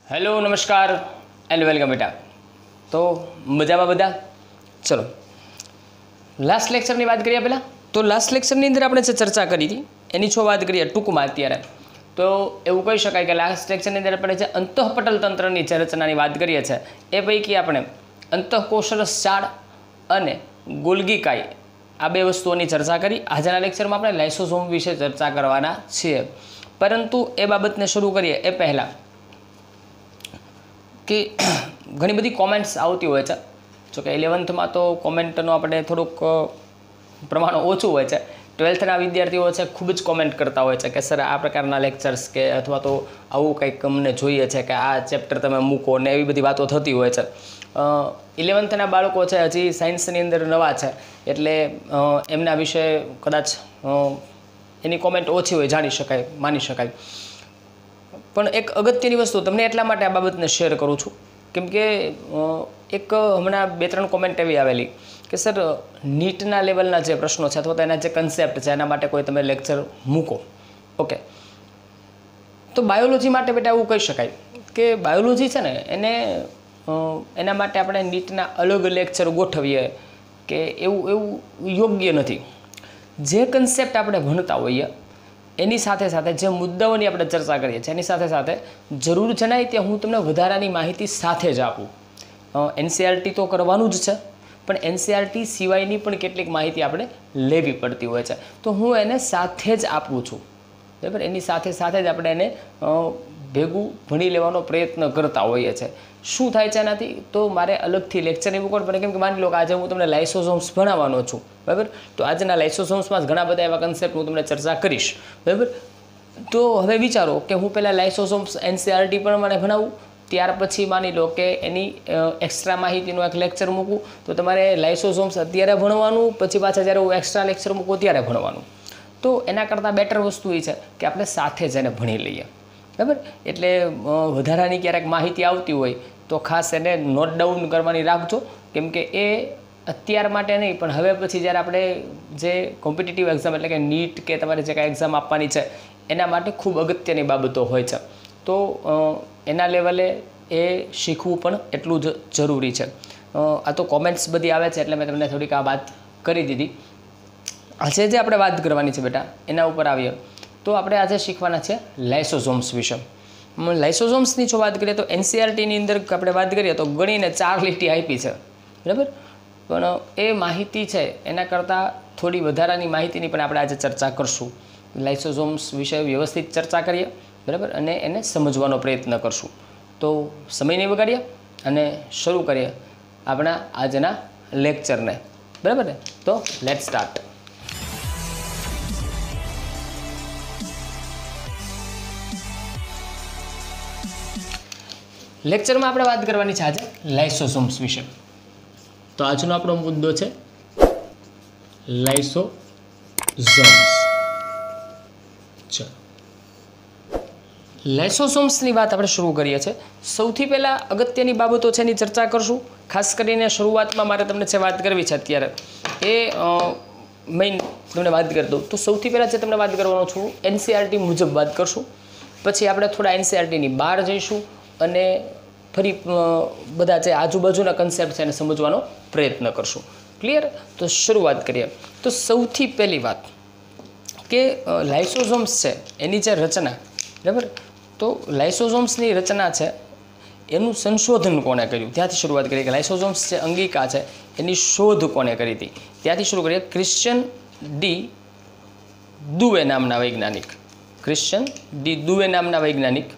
Hello नमस्कार and welcome बेटा। तो मजामा बधा। चलो लास्ट लेक्चर की बात करिए पहला। तो लास्ट लेक्चर अंदर आपणे जे चर्चा करी थी एनी छो बात करिए टूंकमां अत्यारे। तो एवुं कही शकाय कि लास्ट लेक्चर अंदर आपणे जे अंतःपटल तंत्रनी जे रचनानी बात करीए छे ए पैकी आपणे अंतःकोषरसजाळ अने गोल्गी काय आ बे वस्तुओनी चर्चा करी। आजना लेक्चरमां आपणे लाइसोसोम विશે चर्चा करवाना छीए, परंतु ए बाबतने शरू करीए ए पहला कि घणी बधी कॉमेंट्स आवती होय छे। जो कि 11th में तो कॉमेंटनो आपणे थोड़ुंक प्रमाण ओछुं होय छे। 12thना विद्यार्थीओ छे खूब ज कॉमेंट करता होय छे कि सर आ प्रकारना लेक्चर्स के अथवा तो आवुं कंईक अमने जोईए छे कि आ चेप्टर तमे मूको ने एवी बधी वातो थती होय छे। 11thना बाळको छे हजी सायन्सनी अंदर नवा छे एटले एमना विषे कदाच एनी कॉमेंट ओછી होय, जाणी शकाय, मानी शकाय। पण एक अगत्यनी वस्तु तमने एटला माटे आ बाबतने शेर करूँ छूँ केम के एक हमणां 2-3 कॉमेंट एवी आवेली कि सर नीटना लेवलना जे प्रश्नों छे अथवा तो एना जे कन्सेप्ट छे एना माटे कोई तमे लेक्चर मूको। ओके, तो बायोलॉजी माटे बेटा एवुं कही शकाय कि बायोलॉजी छे ने एने एना माटे आपणे नीटना अलग लेक्चर गोठवीए कि एवुं योग्य नथी। जे कन्सेप्ट आपणे भणता होईए एनी साथे साथे जे मुद्दाओनी आपणे चर्चा करीए छीए एनी साथे साथे जरूर जणाय त्यां हुं तमने वधारानी माहिती साथे ज आपूं। एनसीईआरटी तो करवानुं ज छे, पण एनसीईआरटी सिवायनी पण केटलीक माहिती आपणे लेवी पड़ती होय छे, तो हुं एने साथे ज आपું છું। बराबर, एनी साथे साथे ज आपणे एने भेगुं भणी लेवानो प्रयत्न करता होईए छे। शुं थाय छे एनाथी तो मारे अलगथी लेक्चर नहीं मूकवा पड़े, केम के मानी लो कि आज हूँ तमने लाइसोसोम्स भणाववानो छूं। बराबर, तो आजना लाइसोसोम्समां घणा बधा एवा कन्सेप्ट हूँ तमने चर्चा करीश। बराबर, तो हवे विचारो कि हूँ पहला लाइसोसोम्स एनसीईआरटी पण मने भणावुं, त्यार पछी मानी लो कि एनी एक्स्ट्रा माहितीनो एक लेक्चर मूकूं, तो तमारे लाइसोसोम्स अत्यारे भणवानुं, पछी पाछा ज्यारे हूँ एक्स्ट्रा लेक्चर मूकूं त्यारे भणवानुं। तो एना करતાં बेटर वस्तु ए छे कि आपणे साथे जने भणी लईए। बराबर, एटले वधारानी क्यारेक माहिती आवती होय तो खास एने नोट डाउन करवानी राखजो, केम के ए अत्यार माटे नहीं पण हवे पछी ज्यारे आपणे जे कॉम्पिटिटिव एक्जाम एटले कि नीट के तमारे जे कांई एक्जाम आपवानी छे एना माटे खूब अगत्यनी बाबतो होय छे। तो एना लेवले ए शीखवुं पण एटलुं ज जरूरी छे। आ तो कॉमेंट्स बधी आवे छे एटले मैं तमने थोड़ीक आ बात करी दीधी। आज जे आपणे बात करवानी छे बेटा एना उपर आवीए तो आपणे आज शीखवाना छे लाइसोसोम्स विषे। लाइसोसोम्सनी जो बात करिए तो एनसीईआरटीनी अंदर आपणे बात करिए तो गणीने 4 લીટી आपी छे। बराबर, पण ए माहिती छे एना करતાં थोड़ी वधारानी माहितीनी पण आपणे आज चर्चा करशुं। लाइसोसोम्स विषे व्यवस्थित चर्चा करीए, बराबर, अने एने समजवानो प्रयत्न करशुं। तो समय नहीं बगाड़ीए अने शरू करीए आपणा आजना लेक्चरने। बराबर ने, तो लेट्स स्टार्ट। लेक्चर में आपणे बात करवानी छे आज लाइसोसोम्स विषे। तो आजनो आपणो मुद्दो छे लाइसोसोम्स। चलो लाइसोसोम्सनी बात आपणे शुरू करीए छे। सौथी पहेला अगत्यनी बाबतो छे एनी चर्चा करशुं। खास करीने शरूआतमां मारे तमने जे वात करवी छे अत्यारे ए मेन तमने बात कर दઉં। तो सौथी पहेला जे तमने बात करवानो छुं एनसीईआरटी मुजब बात करशुं, पछी आपणे थोड़ा एनसीईआरटीनी बहार जईशुं अने फरी बधा जे आजूबाजूना कन्सेप्ट छे एने समजवानो प्रयत्न करशुं। क्लियर? तो शुरुआत करीए। तो सौथी पहली बात कि लाइसोसोम्स छे एनी जे रचना, बराबर, तो लाइसोसोम्सनी रचना छे एनुं संशोधन कोणे कर्युं त्यांथी शुरुआत करीए कि लाइसोसोम्स जे अंगिका छे एनी शोध कोणे करी हती त्यांथी शुरू करीए। क्रिश्चियन डी दुवे नामना वैज्ञानिक, क्रिश्चियन डी दुवे नामना वैज्ञानिक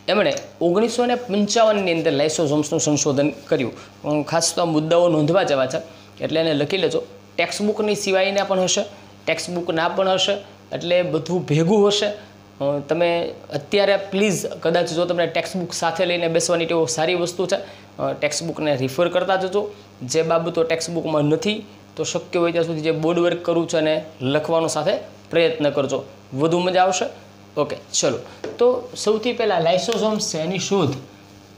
एमणे 1955 अंदर लाइसोसोम्सनुं संशोधन कर्युं। खास तो मुद्दाओ नोंधवा जेवा छे एटले एने लखी लेजो। टेक्स्टबुकनी सिवायना पण हशे, टेक्स्टबुकना पण हशे, एटले बधुं भेगुं हशे। तमे अत्यारे प्लीज कदाच जो तमने टेक्स्टबुक साथे लईने बेसवानी टेव सारी वस्तु छे, टेक्स्टबुकने रिफर करता जजो। जे बाबतो टेक्स्टबुकमां नथी तो शक्य होय त्यां सुधी जे बोर्ड वर्क करूं छे अने लखवानो साथे प्रयत्न करजो, वधु मजा आवशे। ओके, चलो। तो सौथी पहला लाइसोसोम्स छे एनी शोध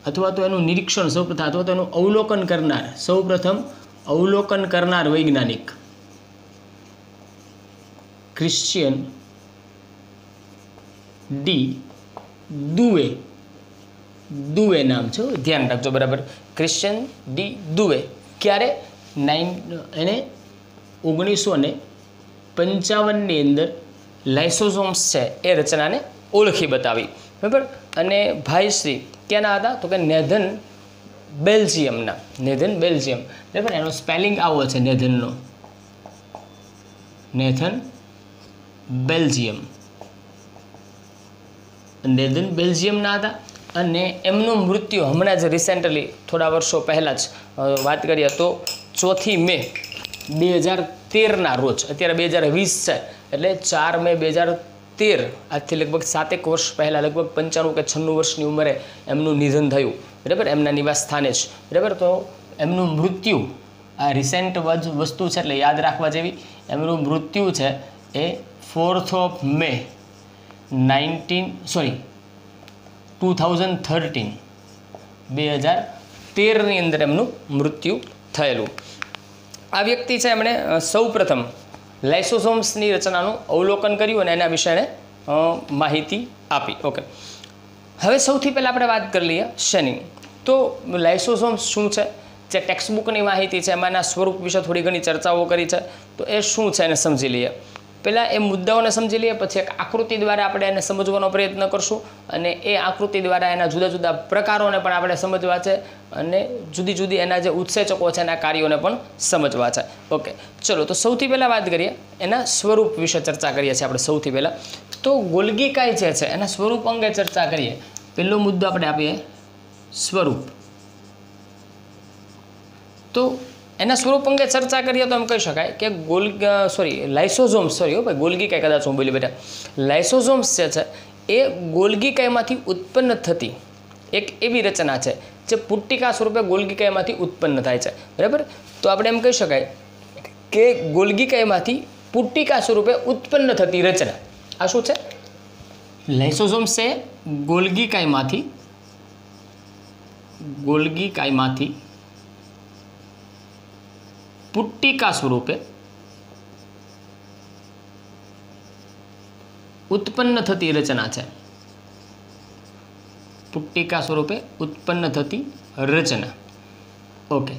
अथवा तो एनुं निरीक्षण सौप्रथम अथवा तो एनुं अवलोकन करनार सौप्रथम अवलोकन करनार वैज्ञानिक क्रिश्चियन डी दुवे દુવે નામ છે, ધ્યાન રાખજો બરાબર, ક્રિશ્ચિયન ડી દુવે. ક્યારે? એને 1955ની અંદર લાઇસોઝોમ્સ છે એ રચનાને ઓળખી બતાવી, બરાબર. અને ભાઈશ્રી ક્યાંના હતા? તો કે નેધન બેલ્જિયમના, નેધન બેલ્જિયમ, બરાબર. એનો સ્પેલિંગ આવો છે નેધનનો, નેથન બેલ્જિયમ, નેધન બેલ્જિયમના હતા. અને એમનું મૃત્યુ હમણાં જ રિસેન્ટલી થોડા વર્ષો પહેલાં જ વાત કરીએ તો 4 મે 2013ના રોજ, અત્યારે 2020 છે એટલે 4 મે 2013, આજથી લગભગ 7 વર્ષ પહેલાં, લગભગ 95 કે 96 વર્ષની ઉંમરે એમનું નિધન થયું, બરાબર, એમના નિવાસ સ્થાને જ, બરાબર. તો એમનું મૃત્યુ આ રિસેન્ટ વસ્તુ છે એટલે યાદ રાખવા જેવી. એમનું મૃત્યુ છે એ 4 મે 2013ની અંદર એમનું મૃત્યુ થયેલું. આ વ્યક્તિ છે એમણે સૌપ્રથમ લાઇસોઝોમ્સની રચનાનું અવલોકન કર્યું અને એના વિશે માહિતી આપી. ઓકે, હવે સૌથી પહેલાં આપણે વાત કરી લઈએ શેની? તો લાઇસોઝોમ્સ શું છે? જે ટેક્સ્ટબુકની માહિતી છે એમાંના સ્વરૂપ વિશે થોડી ઘણી ચર્ચાઓ કરી છે, તો એ શું છે એને સમજી લઈએ. પહેલાં એ મુદ્દાઓને સમજી લઈએ, પછી એક આકૃતિ દ્વારા આપણે એને સમજવાનો પ્રયત્ન કરશું, અને એ આકૃતિ દ્વારા એના જુદા જુદા પ્રકારોને પણ આપણે સમજવા છે, અને જુદી જુદી એના જે ઉત્સેચકો છે એના કાર્યોને પણ સમજવા છે. ઓકે, ચલો, તો સૌથી પહેલાં વાત કરીએ એના સ્વરૂપ વિશે ચર્ચા કરીએ છીએ આપણે. સૌથી પહેલાં તો ગોલ્ગી કાય જે છે એના સ્વરૂપ અંગે ચર્ચા કરીએ. પહેલો મુદ્દો આપણે આપીએ સ્વરૂપ. તો એના સ્વરૂપ અંગે ચર્ચા કરીએ તો એમ કહી શકાય કે લાઇસોઝોમ્સ, ગોલ્ગી કાય, કદાચ હું બોલી બેટા, લાઇસોઝોમ્સ જે છે એ ગોલ્ગી કાયમાંથી ઉત્પન્ન થતી એક એવી રચના છે જે પુટ્ટિકા સ્વરૂપે ગોલ્ગી કાયમાંથી ઉત્પન્ન થાય છે, બરાબર. તો આપણે એમ કહી શકાય કે ગોલ્ગી કાયમાંથી પુટ્ટિકા સ્વરૂપે ઉત્પન્ન થતી રચના આ શું છે? લાઇસોઝોમ્સ છે ગોલ્ગી કાયમાંથી પુટ્ટિકા સ્વરૂપે ઉત્પન્ન થતી રચના છે. પુટ્ટિકા સ્વરૂપે ઉત્પન્ન થતી રચના. ઓકે,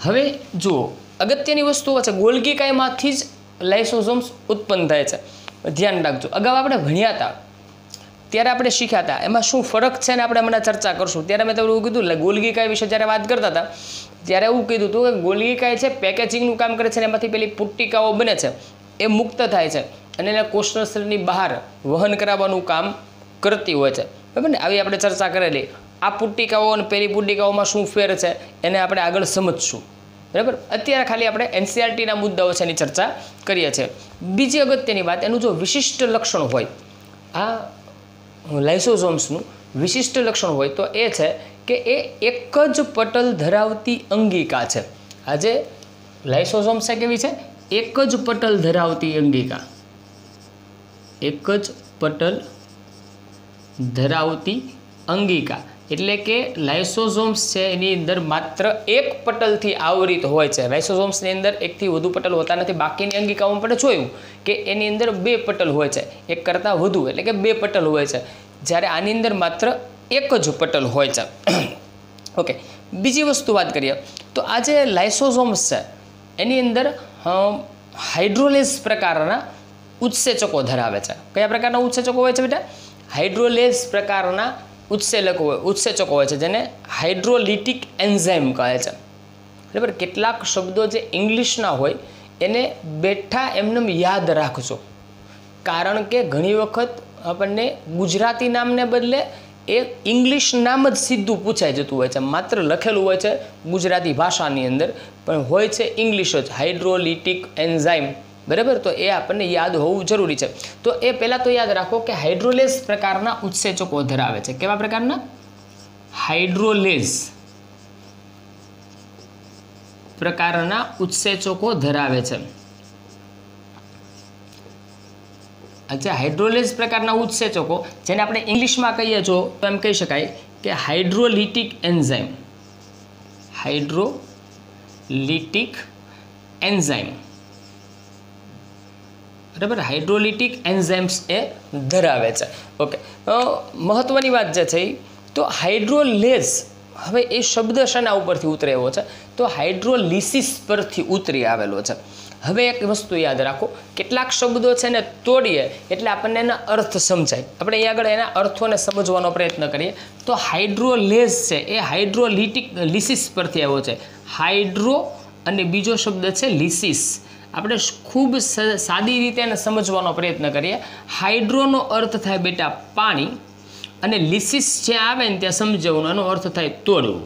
હવે જુઓ, અગત્યની વસ્તુઓ છે, ગોલ્ગી કાયમાંથી જ લાઇસોઝોમ્સ ઉત્પન્ન થાય છે. ધ્યાન રાખજો, અગાઉ આપણે ભણ્યા હતા ત્યારે આપણે શીખ્યા હતા એમાં શું ફરક છે ને આપણે હમણાં ચર્ચા કરશું. ત્યારે મેં તમને એવું કીધું, ગોલ્ગી કાય વિશે જ્યારે વાત કરતા હતા ત્યારે એવું કીધું હતું કે ગોલ્ગી કાય છે પેકેજિંગનું કામ કરે છે, અને એમાંથી પેલી પુટ્ટિકાઓ બને છે એ મુક્ત થાય છે અને એને કોષરસની બહાર વહન કરાવવાનું કામ કરતી હોય છે, બરાબર ને? આવી આપણે ચર્ચા કરેલી. આ પુટ્ટિકાઓ અને પેલી પુટ્ટિકાઓમાં શું ફેર છે એને આપણે આગળ સમજશું, બરાબર. અત્યારે ખાલી આપણે એનસીઆરટીના મુદ્દાઓ છે એની ચર્ચા કરીએ છીએ. બીજી અગત્યની વાત, એનું જો વિશિષ્ટ લક્ષણ હોય, આ લાઇસોઝોમ્સનું વિશિષ્ટ લક્ષણ હોય તો એ છે કે એ એક જ પટલ ધરાવતી અંગિકા છે. આ જે લાઇસોઝોમ્સ છે કેવી છે? એક જ પટલ ધરાવતી અંગિકા, એક જ પટલ ધરાવતી અંગિકા, એટલે કે લાઇસોઝોમ્સ છે એની અંદર માત્ર એક પટલથી આવરિત હોય છે. લાઇસોઝોમ્સની અંદર એકથી વધુ પટલ હોતા નથી. બાકીની અંગિકાઓમાં આપણે જોયું કે એની અંદર 2 પટલ હોય છે, એક કરતાં વધુ, એટલે કે 2 પટલ હોય છે, જ્યારે આની અંદર માત્ર એક જ પટલ હોય છે. ઓકે, બીજી વસ્તુ વાત કરીએ તો આ જે લાઇસોઝોમ્સ છે એની અંદર હાઇડ્રોલેઝ પ્રકારના ઉત્સેચકો ધરાવે છે. કયા પ્રકારના ઉત્સેચકો હોય છે બેટા? હાઇડ્રોલેઝ પ્રકારના ઉત્સેચકો હોય છે, જેને હાઇડ્રોલિટિક એન્ઝાઇમ કહે છે, બરાબર. કેટલાક શબ્દો જે ઇંગ્લિશના હોય એને બેઠા એમને યાદ રાખજો, કારણ કે ઘણી વખત આપણને ગુજરાતી નામને બદલે એ ઇંગ્લિશ નામ જ સીધું પૂછાઈ જતું હોય છે. માત્ર લખેલું હોય છે ગુજરાતી ભાષાની અંદર, પણ હોય છે ઇંગ્લિશ જ, હાઇડ્રોલિટિક એન્ઝાઇમ, બરાબર. તો એ આપણને યાદ હોવું જરૂરી છે. તો એ પહેલાં તો યાદ રાખો કે હાઇડ્રોલેઝ પ્રકારના ઉત્સેચકો ધરાવે છે. કેવા પ્રકારના? હાઇડ્રોલેઝ પ્રકારના ઉત્સેચકો ધરાવે છે. अच्छा, हाइड्रोलेज प्रकारना उत्सेचको जेने आपणे इंग्लिश में कहीए छो तो एम कही शकाय कि हाइड्रोलिटिक एन्जाइम, हाइड्रोलिटिक एन्जाइम, बराबर, हाइड्रोलिटिक एन्जाइम्स ए धरावे छे। ओके, महत्वनी बात जे छे તો હાઇડ્રોલેઝ, હવે એ શબ્દ શાના ઉપરથી ઉતરે એવો છે? તો હાઇડ્રોલિસિસ પરથી ઉતરી આવેલો છે. હવે એક વસ્તુ યાદ રાખો, કેટલાક શબ્દો છે ને તોડીએ એટલે આપણને એના અર્થ સમજાય. આપણે અહીંયા આગળ એના અર્થોને સમજવાનો પ્રયત્ન કરીએ. તો હાઇડ્રોલેઝ છે એ હાઇડ્રોલિટિક લિસિસ પરથી આવ્યો છે. હાઇડ્રો અને બીજો શબ્દ છે લિસિસ. આપણે ખૂબ સાદી રીતે એને સમજવાનો પ્રયત્ન કરીએ. હાઇડ્રોનો અર્થ થાય બેટા પાણી, અને લિસિસ જ્યાં આવે ને ત્યાં સમજવું, એનો અર્થ થાય તોડવું,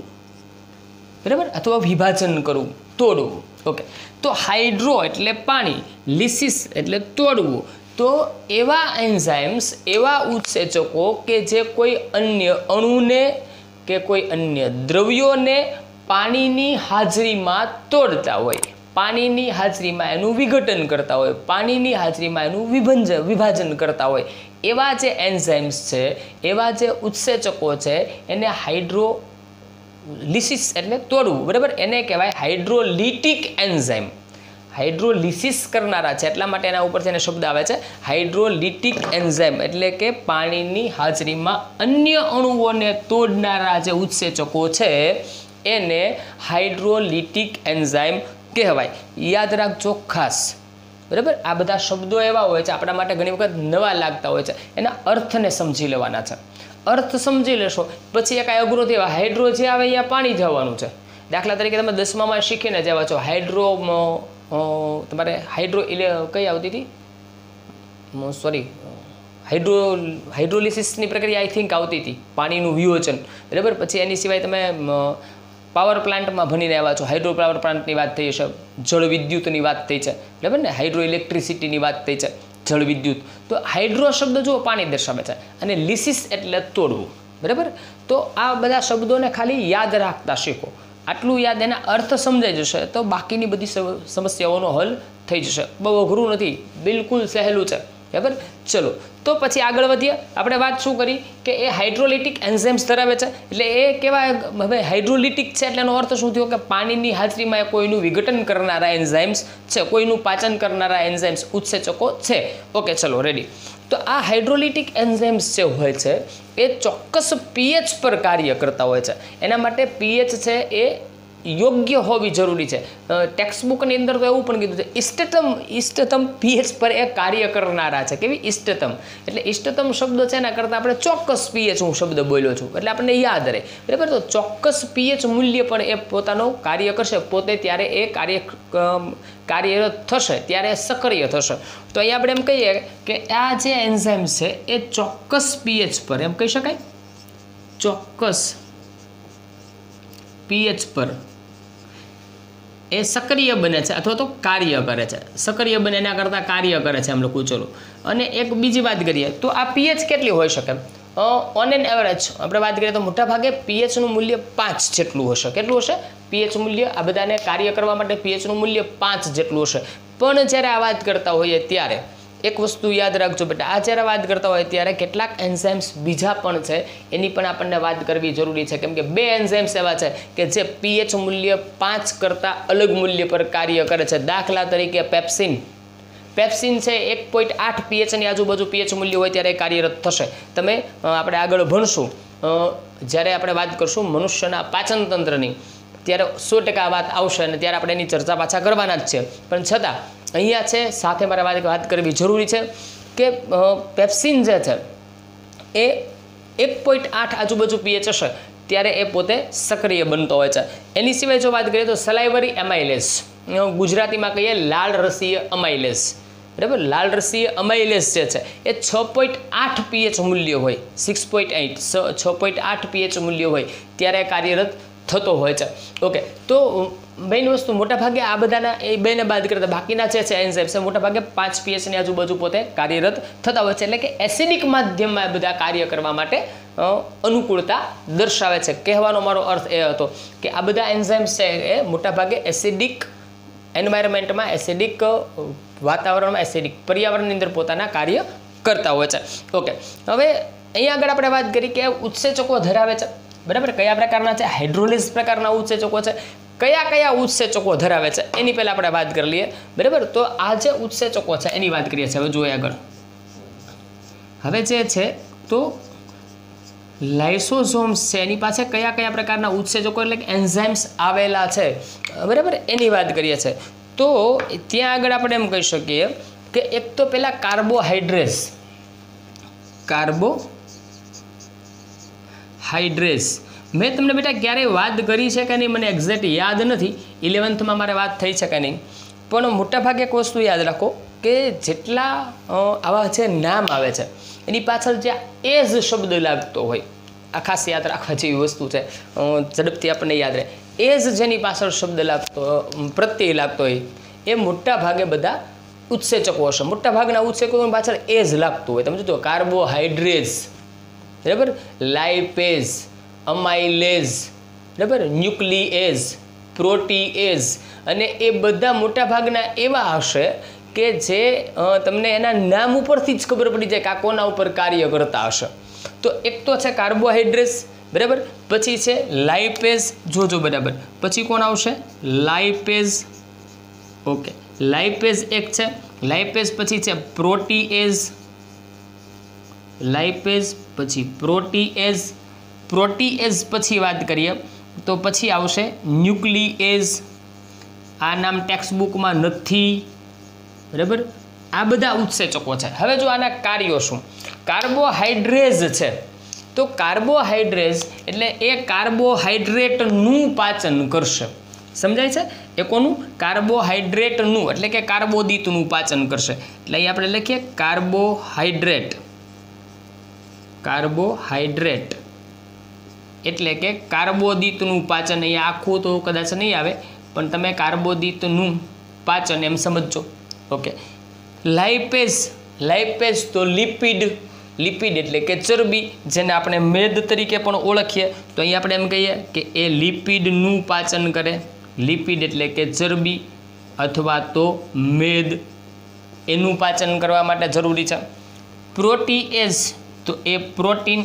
બરાબર, અથવા વિભાજન કરવું, તોડવું. ઓકે, તો હાઇડ્રો એટલે પાણી, લિસિસ એટલે તોડવું. તો એવા એન્ઝાઇમ્સ, એવા ઉત્સેચકો કે જે કોઈ અન્ય અણુને કે કોઈ અન્ય દ્રવ્યોને પાણીની હાજરીમાં તોડતા હોય, પાણીની હાજરીમાં એનું વિઘટન કરતા હોય, પાણીની હાજરીમાં એનું વિભાજન કરતા હોય, એવા જે એન્ઝાઇમ્સ છે, એવા જે ઉત્સેચકો છે, એને હાઇડ્રોલિસિસ એટલે તોડવું, બરાબર, એને કહેવાય હાઇડ્રોલિટિક એન્ઝાઇમ. હાઇડ્રોલિસિસ કરનારા છે એટલા માટે એના ઉપરથી એને શબ્દ આવે છે હાઇડ્રોલિટિક એન્ઝાઇમ, એટલે કે પાણીની હાજરીમાં અન્ય અણુઓને તોડનારા જે ઉત્સેચકો છે એને હાઇડ્રોલિટિક એન્ઝાઇમ કહેવાય. યાદ રાખજો ખાસ, બરાબર. આ બધા શબ્દો એવા હોય છે આપણા માટે ઘણી વખત નવા લાગતા હોય છે, એના અર્થને સમજી લેવાના છે. અર્થ સમજી લેશો પછી એ કાંઈ અઘરો થવા, હાઇડ્રો જે આવે અહીંયા પાણી થવાનું છે. દાખલા તરીકે તમે 10માં શીખીને જવા છો હાઇડ્રો, તમારે હાઇડ્રો કઈ આવતી હતી, સોરી, હાઇડ્રોલિસિસની પ્રક્રિયા આઈ થિંક આવતી હતી, પાણીનું વિયોજન, બરાબર. પછી એની સિવાય તમે પાવર પ્લાન્ટમાં ભણીને આવ્યા છો, હાઇડ્રો પાવર પ્લાન્ટની વાત થઈ છે, જળ વિદ્યુતની વાત થઈ છે, બરાબર ને, હાઇડ્રો ઇલેક્ટ્રિસિટીની વાત થઈ છે, જળ વિદ્યુત. તો હાઇડ્રો શબ્દ જુઓ પાણી દર્શાવે છે, અને લિસિસ એટલે તોડવું, બરાબર. તો આ બધા શબ્દોને ખાલી યાદ રાખતા શીખો. આટલું યાદ, એના અર્થ સમજાઈ જશે તો બાકીની બધી સમસ્યાઓનો હલ થઈ જશે. બહુ અઘરું નથી, બિલકુલ સહેલું છે, બરાબર. ચલો તો પછી આગળ વધીએ. આપણે વાત શું કરી કે એ હાઇડ્રોલિટિક એન્ઝાઇમ્સ ધરાવે છે, એટલે એ કેવા, હવે હાઇડ્રોલિટિક છે એટલે એનો અર્થ શું થયો કે પાણીની હાજરીમાં કોઈનું વિઘટન કરનારા એન્ઝાઇમ્સ છે, કોઈનું પાચન કરનારા એન્ઝાઇમ્સ, ઉત્સેચકો છે. ઓકે, ચલો રેડી. તો આ હાઇડ્રોલિટિક એન્ઝાઇમ્સ જે હોય છે એ ચોક્કસ પીએચ પર કાર્ય કરતા હોય છે. એના માટે પીએચ છે એ યોગ્ય હોવી જરૂરી છે. ટેક્સ્ટબુકની અંદર તો એવું પણ કીધું છે ઇષ્ટતમ પીએચ પર એ કાર્ય કરનારા છે. કેવી ઇષ્ટતમ, એટલે ઇષ્ટતમ શબ્દ છે એના કરતાં આપણે ચોક્કસ પીએચ હું શબ્દ બોલ્યો છું એટલે આપણને યાદ રહે, બરાબર. તો ચોક્કસ પીએચ મૂલ્ય પણ એ પોતાનું કાર્ય કરશે પોતે, ત્યારે એ કાર્યરત થશે, ત્યારે સક્રિય થશે. તો અહીંયા આપણે એમ કહીએ કે આ જે એન્ઝાઇમ્સ છે એ ચોક્કસ પીએચ પર, એમ કહી શકાય, ચોક્કસ પીએચ પર એ સક્રિય બને છે અથવા તો કાર્ય કરે છે. સક્રિય બને એના કરતાં કાર્ય કરે છે એમ લખું. ચલો, અને એક બીજી વાત કરીએ તો આ પીએચ કેટલી હોઈ શકે? ઓન એન એવરેજ આપણે વાત કરીએ તો મોટાભાગે પીએચનું મૂલ્ય 5 જેટલું હશે. કેટલું હશે? પીએચ મૂલ્ય, આ બધાને કાર્ય કરવા માટે પીએચનું મૂલ્ય 5 જેટલું હશે. પણ જ્યારે આ વાત કરતા હોઈએ ત્યારે એક વસ્તુ યાદ રાખજો બેટા, આ જ્યારે વાત કરતા હોય ત્યારે કેટલાક એન્ઝાઇમ્સ બીજા પણ છે, એની પણ આપણને વાત કરવી જરૂરી છે. કેમ કે 2 એન્ઝાઇમ્સ એવા છે કે જે પીએચ મૂલ્ય 5 કરતાં અલગ મૂલ્ય પર કાર્ય કરે છે. દાખલા તરીકે પેપ્સિન છે 1.8 પીએચની આજુબાજુ પીએચ મૂલ્ય હોય ત્યારે કાર્યરત થશે. તમે આપણે આગળ ભણશું, જ્યારે આપણે વાત કરશું મનુષ્યના પાચન તંત્રની, ત્યારે 100% વાત આવશે અને ત્યારે આપણે એની ચર્ચા પાછા કરવાના જ છે. પણ છતાં અહીંયા છે સાથે મારે વાત કરવી જરૂરી છે કે પેપ્સિન જે છે એ 1.8 આજુબાજુ પીએચ હશે ત્યારે એ પોતે સક્રિય બનતો હોય છે. એની સિવાય જો વાત કરીએ તો સલાઇવરી એમાઇલેઝ, ગુજરાતીમાં કહીએ લાળ રસીય અમાઇલેઝ, બરાબર. લાલ રસીય અમાઇલેઝ જે છે એ 6.8 પીએચ મૂલ્ય હોય, 6.8 પીએચ મૂલ્ય હોય ત્યારે કાર્યરત થતો હોય છે. ઓકે, તો મેઇન વસ્તુ મોટાભાગે આ બધાના એ બેને બાદ કરતા બાકીના જે છે એન્ઝાઇમ્સ છે મોટાભાગે 5 પીએચની આજુબાજુ પોતે કાર્યરત થતા હોય છે. એટલે કે એસિડિક માધ્યમમાં બધા કાર્ય કરવા માટે અનુકૂળતા દર્શાવે છે. કહેવાનો મારો અર્થ એ હતો કે આ બધા એન્ઝાઇમ્સ છે એ મોટાભાગે એસિડિક એન્વાયરમેન્ટમાં, એસિડિક વાતાવરણમાં, એસિડિક પર્યાવરણની અંદર પોતાના કાર્ય કરતા હોય છે. ઓકે, હવે અહીંયા આગળ આપણે વાત કરી કે ઉત્સેચકો ધરાવે છે, બરાબર. કયા પ્રકારના છે? હાઇડ્રોલિઝ પ્રકારના ઉત્સેચકો છે. કયા ઉત્સેચકો ધરાવે છે એની પહેલાં આપણે વાત કરી લઈએ, બરાબર. તો આ જે ઉત્સેચકો છે એની વાત કરીએ છીએ. હવે જોઈએ આગળ, હવે જે છે તો લાઇસોસોમ્સ છે એની પાસે કયા કયા પ્રકારના ઉત્સેચકો એટલે કે એન્ઝાઇમ્સ આવેલા છે, બરાબર, એની વાત કરીએ છીએ. તો ત્યાં આગળ આપણે એમ કહી શકીએ કે એક તો પહેલાં કાર્બોહાઈડ્રેસ મેં તમને બેટા ક્યારેય વાત કરી છે કે નહીં મને એક્ઝેક્ટ યાદ નથી, 11th મારે વાત થઈ છે કે નહીં, પણ મોટાભાગે એક વસ્તુ યાદ રાખો કે જેટલા આવા જે નામ આવે છે એની પાછળ જે એઝ શબ્દ લાગતો હોય, આ ખાસ યાદ રાખવા જેવી વસ્તુ છે, ઝડપથી આપણને યાદ રહે. એઝ જેની પાછળ શબ્દ લાગતો પ્રત્યય લાગતો હોય એ મોટા ભાગે બધા ઉત્સેચકો હશે. મોટા ભાગના ઉત્સેચકો પાછળ એઝ લાગતું હોય. તમે જોજો કાર્બોહાઈડ્રેટ્સ, બરાબર, લાઇપેઝ, અમાઇલેઝ, બરાબર, ન્યુક્લિએઝ, પ્રોટીએઝ, અને એ બધા મોટા ભાગના એવા હશે કે જે તમને એના નામ ઉપરથી જ ખબર પડી જાય કે આ કોના ઉપર કાર્ય કરતા હશે. તો એક તો છે કાર્બોહાઈડ્રેટ્સ, બરાબર, પછી છે લાઇપેઝ, જોજો બરાબર, પછી કોણ આવશે લાઇપેઝ, ઓકે, લાઇપેઝ એક છે, લાઇપેઝ પછી છે પ્રોટીએઝ, લાઇપેઝ પછી પ્રોટીએઝ, પ્રોટીએઝ પછી વાત કરીએ તો પછી આવશે ન્યુક્લિએઝ, આ નામ ટેક્સ્ટ બુકમાં નથી, બરાબર. આ બધા ઉત્સેચકો છે. હવે જો આના કાર્યો શું, કાર્બોહાઈડ્રેઝ છે તો કાર્બોહાઈડ્રેઝ એટલે એ કાર્બોહાઈડ્રેટનું પાચન કરશે, સમજાય છે, એ કોનું, કાર્બોહાઈડ્રેટનું એટલે કે કાર્બોદિતનું પાચન કરશે. એટલે અહીં આપણે લખીએ કાર્બોહાઈડ્રેટ, કાર્બોહાઈડ્રેટ એટલે કે કાર્બોદિતનું પાચન. અહીંયા આખું તો કદાચ નહીં આવે પણ તમે કાર્બોદિતનું પાચન એમ સમજજો, ઓકે. લાઇપેઝ, લાઇપેઝ તો લિપિડ, લિપિડ એટલે કે ચરબી, જેને આપણે મેદ તરીકે પણ ઓળખીએ, તો અહીં આપણે એમ કહીએ કે એ લિપિડનું પાચન કરે. લિપિડ એટલે કે ચરબી અથવા તો મેદ, એનું પાચન કરવા માટે જરૂરી છે. પ્રોટીએઝ તો એ પ્રોટીન,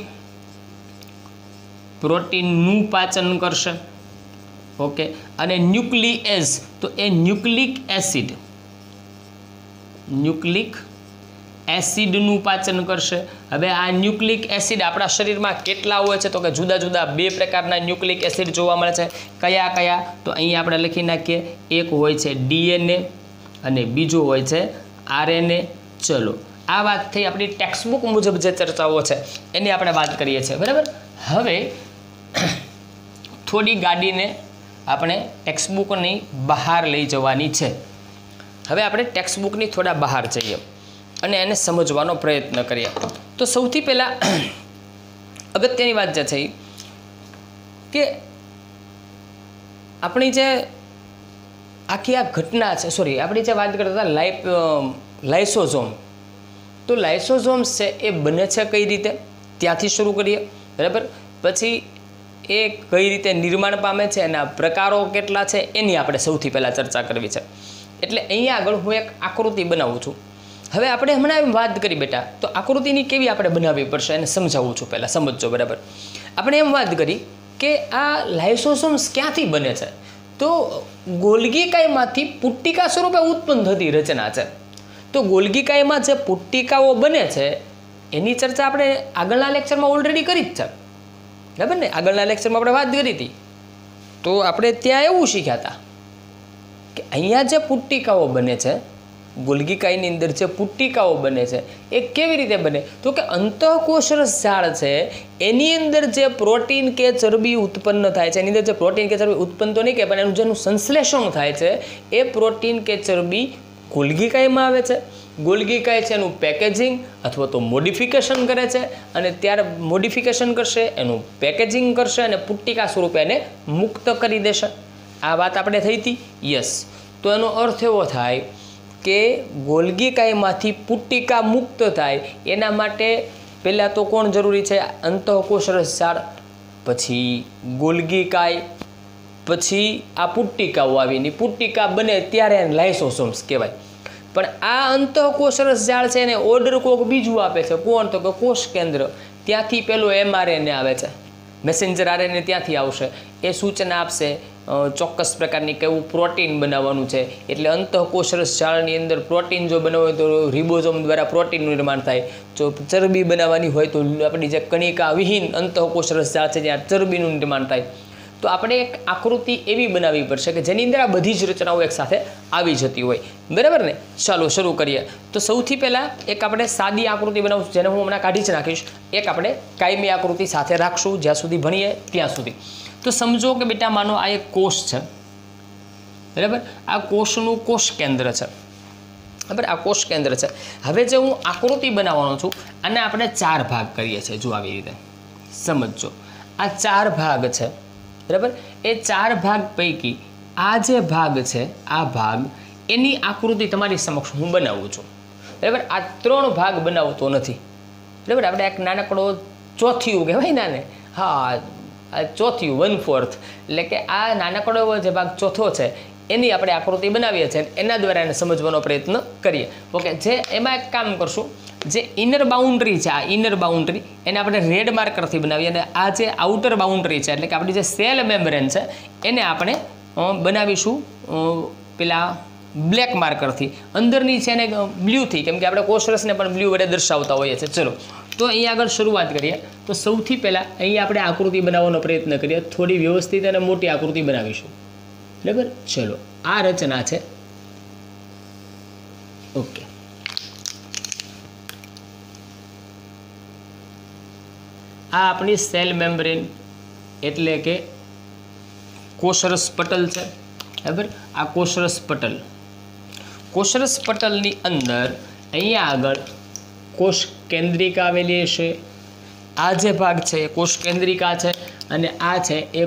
પ્રોટીનનું પાચન કરશે, ઓકે. અને ન્યુક્લિએઝ તો એ ન્યુક્લિક એસિડ, ન્યુક્લિક એસિડનું પાચન કરશે. હવે આ ન્યુક્લિક એસિડ આપણા શરીરમાં કેટલા હોય છે તો કે જુદા જુદા 2 પ્રકારના ન્યુક્લિક એસિડ જોવા મળે છે. કયા કયા તો અહીં આપણે લખી નાખીએ, એક હોય છે ડીએનએ અને બીજું હોય છે આરએનએ. ચલો આ વાત થઈ આપણી ટેક્સ્ટબુક મુજબ જે ચર્ચાઓ છે એની આપણે વાત કરીએ છીએ, બરાબર. હવે થોડી ગાડીને આપણે ટેક્સ્ટબુકની બહાર લઈ જવાની છે. હવે આપણે ટેક્સ્ટબુકની થોડા બહાર જઈએ અને એને સમજવાનો પ્રયત્ન કરીએ. તો સૌથી પહેલાં અગત્યની વાત જે છે કે આપણી જે આખી આ ઘટના છે, સોરી, આપણી જે વાત કરતા હતા લાઇસોઝોમ, તો લાઇસોઝોમ્સ છે એ બને છે કઈ રીતે, ત્યાંથી શરૂ કરીએ, બરાબર. પછી એ કઈ રીતે નિર્માણ પામે છે, એના પ્રકારો કેટલા છે એની આપણે સૌથી પહેલાં ચર્ચા કરવી છે. એટલે અહીંયા આગળ હું એક આકૃતિ બનાવું છું. હવે આપણે હમણાં વાત કરી બેટા, તો આકૃતિની કેવી આપણે બનાવવી પડશે એને સમજાવું છું, પહેલાં સમજજો, બરાબર. આપણે એમ વાત કરી કે આ લાઇસોસોમ્સ ક્યાંથી બને છે, તો ગોલ્ગી કાયમાંથી પુટ્ટિકા સ્વરૂપે ઉત્પન્ન થતી રચના છે. તો ગોલ્ગી કાયમાં જે પુટ્ટિકાઓ બને છે એની ચર્ચા આપણે આગળના લેક્ચરમાં ઓલરેડી કરી જ છે, બરાબર ને. આગળના લેક્ચરમાં આપણે વાત કરી હતી તો આપણે ત્યાં એવું શીખ્યા હતા કે અહીંયા જે પુટ્ટિકાઓ બને છે, ગોલ્ગી કાયની અંદર જે પુટ્ટિકાઓ બને છે એ કેવી રીતે બને, તો કે અંતઃકોષરસ ઝાડ છે એની અંદર જે પ્રોટીન કે ચરબી ઉત્પન્ન થાય છે, એની અંદર જે પ્રોટીન કે ચરબી ઉત્પન્ન તો નહીં કે પણ એનું જેનું સંશ્લેષણ થાય છે એ પ્રોટીન કે ચરબી ગોલ્ગી કાયમાં આવે છે. ગોલ્ગી કાય છે એનું પેકેજિંગ અથવા તો મોડિફિકેશન કરે છે અને ત્યારે મોડિફિકેશન કરશે, એનું પેકેજિંગ કરશે અને પુટ્ટિકા સ્વરૂપે એને મુક્ત કરી દેશે. આ વાત આપણે થઈ હતી, યસ. તો એનો અર્થ એવો થાય કે ગોલ્ગી કાયમાંથી પુટ્ટિકા મુક્ત થાય એના માટે પહેલાં તો કોણ જરૂરી છે, અંતઃકોષરસ ઝાડ, પછી ગોલ્ગી કાય, પછી આ પુટ્ટિકાઓ આવીને પુટ્ટિકા બને ત્યારે એને લાઇસોસોમ્સ કહેવાય. પણ આ અંતઃકોષરસ ઝાડ છે એને ઓર્ડર કોઈક બીજું આપે છે, કોણ, તો કે કોષ કેન્દ્ર. ત્યાંથી પેલું mRNA આવે છે, મેસેન્જર આરએનએ ત્યાંથી આવશે, એ સૂચના આપશે ચોક્કસ પ્રકારની કેવું પ્રોટીન બનાવવાનું છે, એટલે અંતઃકોષરસ જાળની અંદર પ્રોટીન જો બનાવવું હોય તો રિબોઝોમ દ્વારા પ્રોટીનનું નિર્માણ થાય. જો ચરબી બનાવવાની હોય તો આપણી જે કણિકા વિહીન અંતઃકોષરસ જાળ છે જ્યાં ચરબીનું નિર્માણ થાય. તો આપણે એક આકૃતિ એવી બનાવવી પડશે કે જેની અંદર આ બધી જ રચનાઓ એકસાથે આવી જતી હોય. બરાબર ને? ચાલો શરૂ કરીએ. તો સૌથી પહેલાં એક આપણે સાદી આકૃતિ બનાવશું, જેને હું હમણાં કાઢી જ નાખીશ. એક આપણે કાયમી આકૃતિ સાથે રાખશું જ્યાં સુધી ભણીએ ત્યાં સુધી. તો સમજો કે બેટા માનો આ એક કોષ છે, બરાબર? આ કોષનું કોષ કેન્દ્ર છે, બરાબર? આ કોષ કેન્દ્ર છે. હવે જે હું આકૃતિ બનાવવાનો છું આને આપણે 4 ભાગ કરીએ છીએ. જો આવી રીતે સમજો, આ 4 ભાગ છે, બરાબર? એ 4 ભાગ પૈકી આ જે ભાગ છે, આ ભાગ એની આકૃતિ તમારી સમક્ષ હું બનાવું છું, બરાબર? આ 3 ભાગ બનાવતો નથી, બરાબર? આપણે એક નાનકડો ચોથિયું કહેવાય ને, હા, આ ચોથિયું 1/4, એટલે કે આ નાનકડો એવો જે ભાગ ચોથો છે એની આપણે આકૃતિ બનાવીએ છીએ, એના દ્વારા એને સમજવાનો પ્રયત્ન કરીએ. ઓકે, જે એમાં એક કામ કરશું, જે ઇનર બાઉન્ડ્રી છે, આ ઇનર બાઉન્ડ્રી એને આપણે રેડ માર્કરથી બનાવીએ, અને આ જે આઉટર બાઉન્ડ્રી છે એટલે કે આપણી જે સેલ મેમ્બ્રેન છે એને આપણે બનાવીશું પેલા બ્લેક માર્કરથી. અંદરની છે એને બ્લ્યુથી, કેમ કે આપણે કોષરસને પણ બ્લ્યુ વડે દર્શાવતા હોઈએ છીએ. ચલો, તો અહીં આગળ શરૂઆત કરીએ. તો સૌથી પહેલાં અહીં આપણે આકૃતિ બનાવવાનો પ્રયત્ન કરીએ. થોડી વ્યવસ્થિત અને મોટી આકૃતિ બનાવીશું, બરાબર? ચલો, આ રચના છે. ઓકે, આ આપણી સેલ મેમ્બ્રેન એટલે કે કોષરસ પટલ છે, બરાબર? આ કોષરસ પટલ, કોષરસ પટલની અંદર અહીંયા આગળ કોષ કેન્દ્રિકા આવેલી હશે. આ જે ભાગ છે એ કોષ કેન્દ્રિકા છે, અને આ છે એ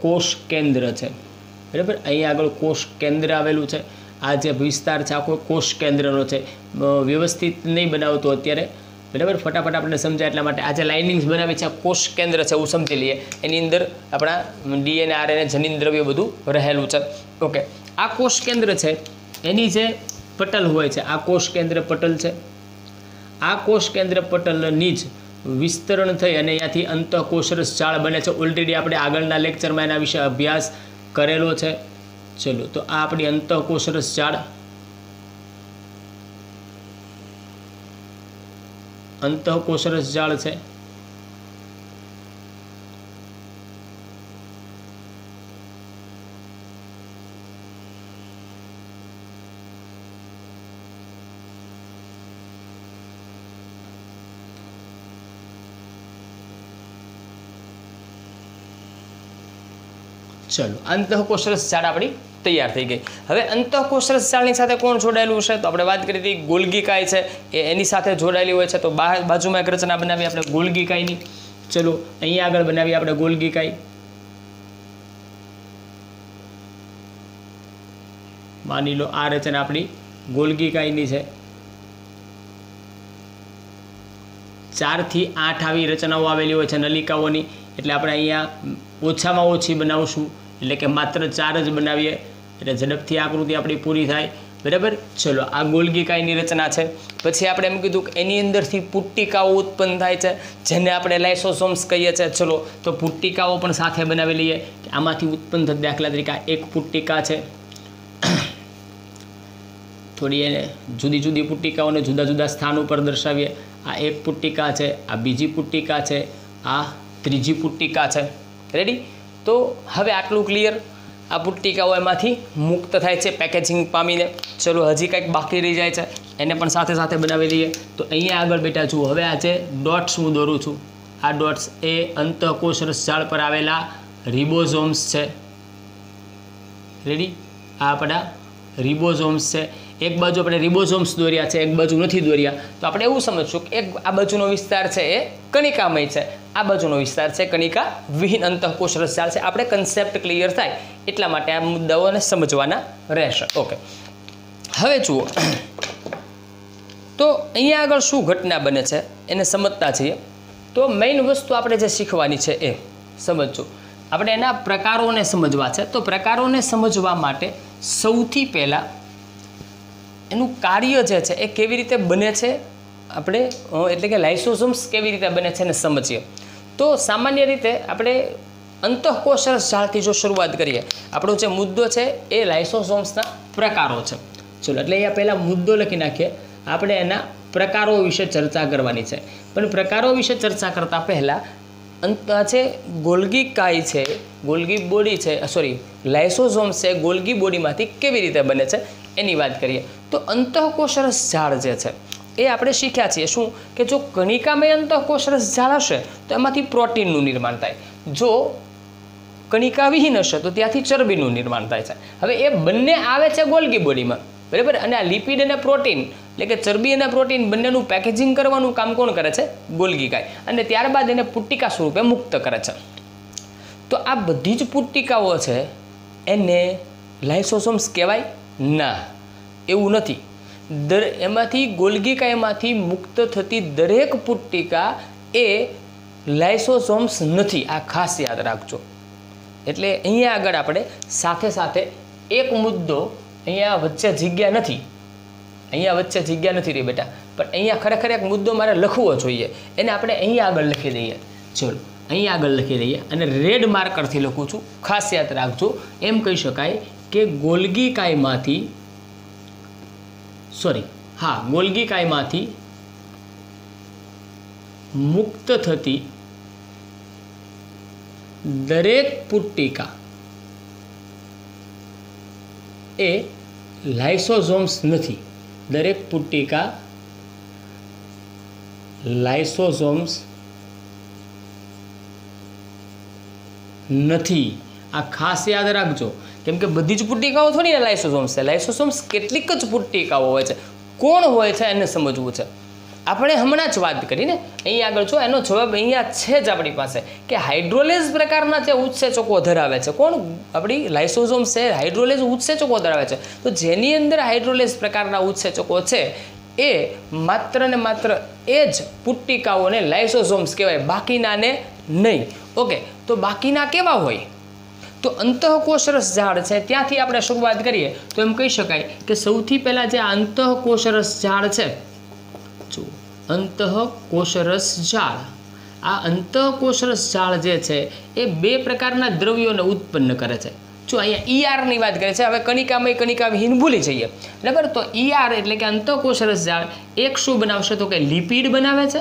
કોષ કેન્દ્ર છે, બરાબર? અહીંયા આગળ કોષ કેન્દ્ર આવેલું છે. આ જે વિસ્તાર છે આખો કોષ કેન્દ્રનો છે. વ્યવસ્થિત નહીં બનાવતો અત્યારે, બરાબર? ફટાફટ આપણે સમજાય એટલા માટે આ જે લાઇનિંગ્સ બનાવી છે આ કોષ કેન્દ્ર છે એવું સમજી લઈએ. એની અંદર આપણા DNA RNA જનીન દ્રવ્ય બધું રહેલું છે. ઓકે, આ કોષ કેન્દ્ર છે એની જે પટલ હોય છે, આ કોષ કેન્દ્ર પટલ છે. આ કોષ કેન્દ્ર પટલની જ વિસ્તરણ થઈ અને અહીંયાથી અંતઃકોષરસ જાળ બને છે. ઓલરેડી આપણે આગળના લેક્ચરમાં એના વિશે અભ્યાસ કરેલો છે. ચલો, તો આ આપણી અંતઃકોષરસ જાળ, અંતઃકોષરસ જાળ છે. ચલો, અંતઃકોષરસ જાળ આપણી તૈયાર થઈ ગઈ. હવે અંતઃકોષરસ જાળની સાથે કોણ જોડાયેલું છે? તો આપણે વાત કરી હતી ગોલ્ગી કાય છે એ એની સાથે જોડાયેલી હોય છે. તો બાજુમાં એક રચના બનાવી આપણે ગોલ્ગી કાયની. ચલો, અહીંયા આગળ બનાવીએ આપણે ગોલ્ગી કાય. માની લો આ રચના આપણી ગોલ્ગી કાયની છે. 4 થી 8 આવી રચનાઓ આવેલી હોય છે નલિકાઓની, એટલે આપણે અહીંયા ઓછામાં ઓછી બનાવશું, એટલે કે માત્ર 4 જ બનાવીએ એટલે ઝડપથી આકૃતિ આપણી પૂરી થાય, બરાબર? ચલો, આ ગોલ્ગી કાયની રચના છે. પછી આપણે એમ કીધું કે એની અંદરથી પુટ્ટિકાઓ ઉત્પન્ન થાય છે જેને આપણે લાઇસોસોમ્સ કહીએ છીએ. ચલો, તો પુટ્ટિકાઓ પણ સાથે બનાવી લઈએ કે આમાંથી ઉત્પન્ન થતી. દાખલા તરીકે આ એક પુટ્ટિકા છે, થોડી એને જુદી જુદી પુટ્ટિકાઓને જુદા જુદા સ્થાન ઉપર દર્શાવીએ. આ એક પુટ્ટિકા છે, આ બીજી પુટ્ટિકા છે, આ ત્રીજી પુટ્ટિકા છે. રેડી? તો હવે આટલું ક્લિયર. આ પુટ્ટિકાઓ એમાંથી મુક્ત થાય છે પેકેજિંગ પામીને. ચલો, હજી કંઈક બાકી રહી જાય છે એને પણ સાથે સાથે બનાવી દઈએ. તો અહીંયા આગળ બેટા જુઓ, હવે આ જે ડોટ્સ હું દોરું છું, આ ડોટ્સ એ અંતઃકોષરસ જાળ પર આવેલા રિબોઝોમ્સ છે. રેડી? આ આપણા રિબોઝોમ્સ છે. એક બાજુ આપણે રિબોઝોમ્સ દોર્યા છે, એક બાજુ નથી દોર્યા. તો આપણે એવું સમજશું કે એક આ બાજુનો વિસ્તાર છે એ કણિકામય છે, આ બાજુનો વિસ્તાર છે કણિકા વિહીન અંતઃકોષરસ જાળ છે. આપણે કન્સેપ્ટ ક્લિયર થાય એટલા માટે આ મુદ્દાઓને સમજવાના રહેશે. ઓકે, હવે જુઓ, તો અહીંયા આગળ શું ઘટના બને છે એને સમજતા છીએ. તો મેઇન વસ્તુ આપણે જે શીખવાની છે એ સમજજો. આપણે એના પ્રકારોને સમજવા છે. તો પ્રકારોને સમજવા માટે સૌથી પહેલાં એનું કાર્ય જે છે એ કેવી રીતે બને છે આપણે, એટલે કે લાઇસોસોમ્સ કેવી રીતે બને છે એને સમજીએ. તો સામાન્ય રીતે આપણે અંતઃકોષરસ ઝાળથી જો શરૂઆત કરીએ, આપણો જે મુદ્દો છે એ લાઇસોસોમ્સના પ્રકારો છે. ચલો, એટલે અહીંયા પહેલાં મુદ્દો લખી નાખીએ. આપણે એના પ્રકારો વિશે ચર્ચા કરવાની છે. પણ પ્રકારો વિશે ચર્ચા કરતાં પહેલાં છે ગોલ્ગી કાય છે, ગોલ્ગી બોડી છે, સોરી લાઇસોસોમ્સ છે, ગોલ્ગી બોડીમાંથી કેવી રીતે બને છે એની વાત કરીએ. તો અંતઃકોષરસ ઝાળ જે છે એ આપણે શીખ્યા છીએ શું કે જો કણિકામય અંતઃકોષરસ ઝાળ હશે તો એમાંથી પ્રોટીનનું નિર્માણ થાય. જો કણિકા વિહીન હશે તો ત્યાંથી ચરબીનું નિર્માણ થાય છે. હવે એ બંને આવે છે ગોલ્ગી બોડીમાં, બરાબર. અને આ લિપિડ અને પ્રોટીન એટલે કે ચરબી અને પ્રોટીન બંનેનું પેકેજિંગ કરવાનું કામ કોણ કરે છે? ગોલ્ગી કાય. અને ત્યારબાદ એને પુટ્ટિકા સ્વરૂપે મુક્ત કરે છે. તો આ બધી જ પુટ્ટિકાઓ છે એને લાઇસોસોમ્સ કહેવાય? ના, એવું નથી. એમાંથી ગોલ્ગી કાયમાંથી મુક્ત થતી દરેક પુટ્ટિકા એ લાઇસોસોમ્સ નથી. આ ખાસ યાદ રાખજો. એટલે અહીંયા આગળ આપણે સાથે સાથે એક મુદ્દો, અહીંયા વચ્ચે જગ્યા નથી, અહીંયા વચ્ચે જગ્યા નથી રહી બેટા, પણ અહીંયા ખરેખર એક મુદ્દો મારે લખવો જોઈએ. એને આપણે અહીંયા આગળ લખી દઈએ. ચલો, અહીંયા આગળ લખી દઈએ અને રેડ માર્કરથી લખું છું. ખાસ યાદ રાખજો. એમ કહી શકાય કે ગોલ્ગી કાયમાંથી ગોલ્ગી કાયમાંથી મુક્ત થતી દરેક પુટ્ટિકા એ લાઇસોસોમ્સ નથી. દરેક પુટ્ટિકા લાઇસોસોમ્સ નથી. આ ખાસ યાદ રાખજો. કેમ કે બધી જ પુટ્ટિકાઓ થોડી ને લાઇસોસોમ્સ છે. લાઇસોસોમ્સ કેટલીક જ પુટ્ટિકાઓ હોય છે. કોણ હોય છે એને સમજવું છે. આપણે હમણાં જ વાત કરીને અહીંયા આગળ જો એનો જવાબ અહીંયા છે જ આપણી પાસે કે હાઇડ્રોલેઝ પ્રકારના જે ઉત્સેચકો ધરાવે છે. કોણ? આપણી લાઇસોસોમ્સ છે હાઇડ્રોલેઝ ઉત્સેચકો ધરાવે છે. તો જેની અંદર હાઇડ્રોલેઝ પ્રકારના ઉત્સેચકો છે એ માત્ર ને માત્ર એ જ પુટ્ટિકાઓને લાઇસોસોમ્સ કહેવાય, બાકીનાને નહીં. ઓકે, તો બાકીના કેવા હોય? તો અંતઃકોષરસ ઝાડ છે ત્યાંથી આપણે શરૂઆત કરીએ તો એમ કહી શકાય કે સૌથી પહેલાં જે અંતઃકોષરસ ઝાડ છે, જો અંતઃકોષરસ ઝાડ, આ અંતઃકોષરસ ઝાડ જે છે એ બે પ્રકારના દ્રવ્યોને ઉત્પન્ન કરે છે. જો અહીંયા ERની વાત કરે છે. હવે કણિકામય કણિકા વિહીન ભૂલી જઈએ, બરાબર. તો ER એટલે કે અંતઃકોષરસ ઝાડ એક શું બનાવશે તો કે લિપિડ બનાવે છે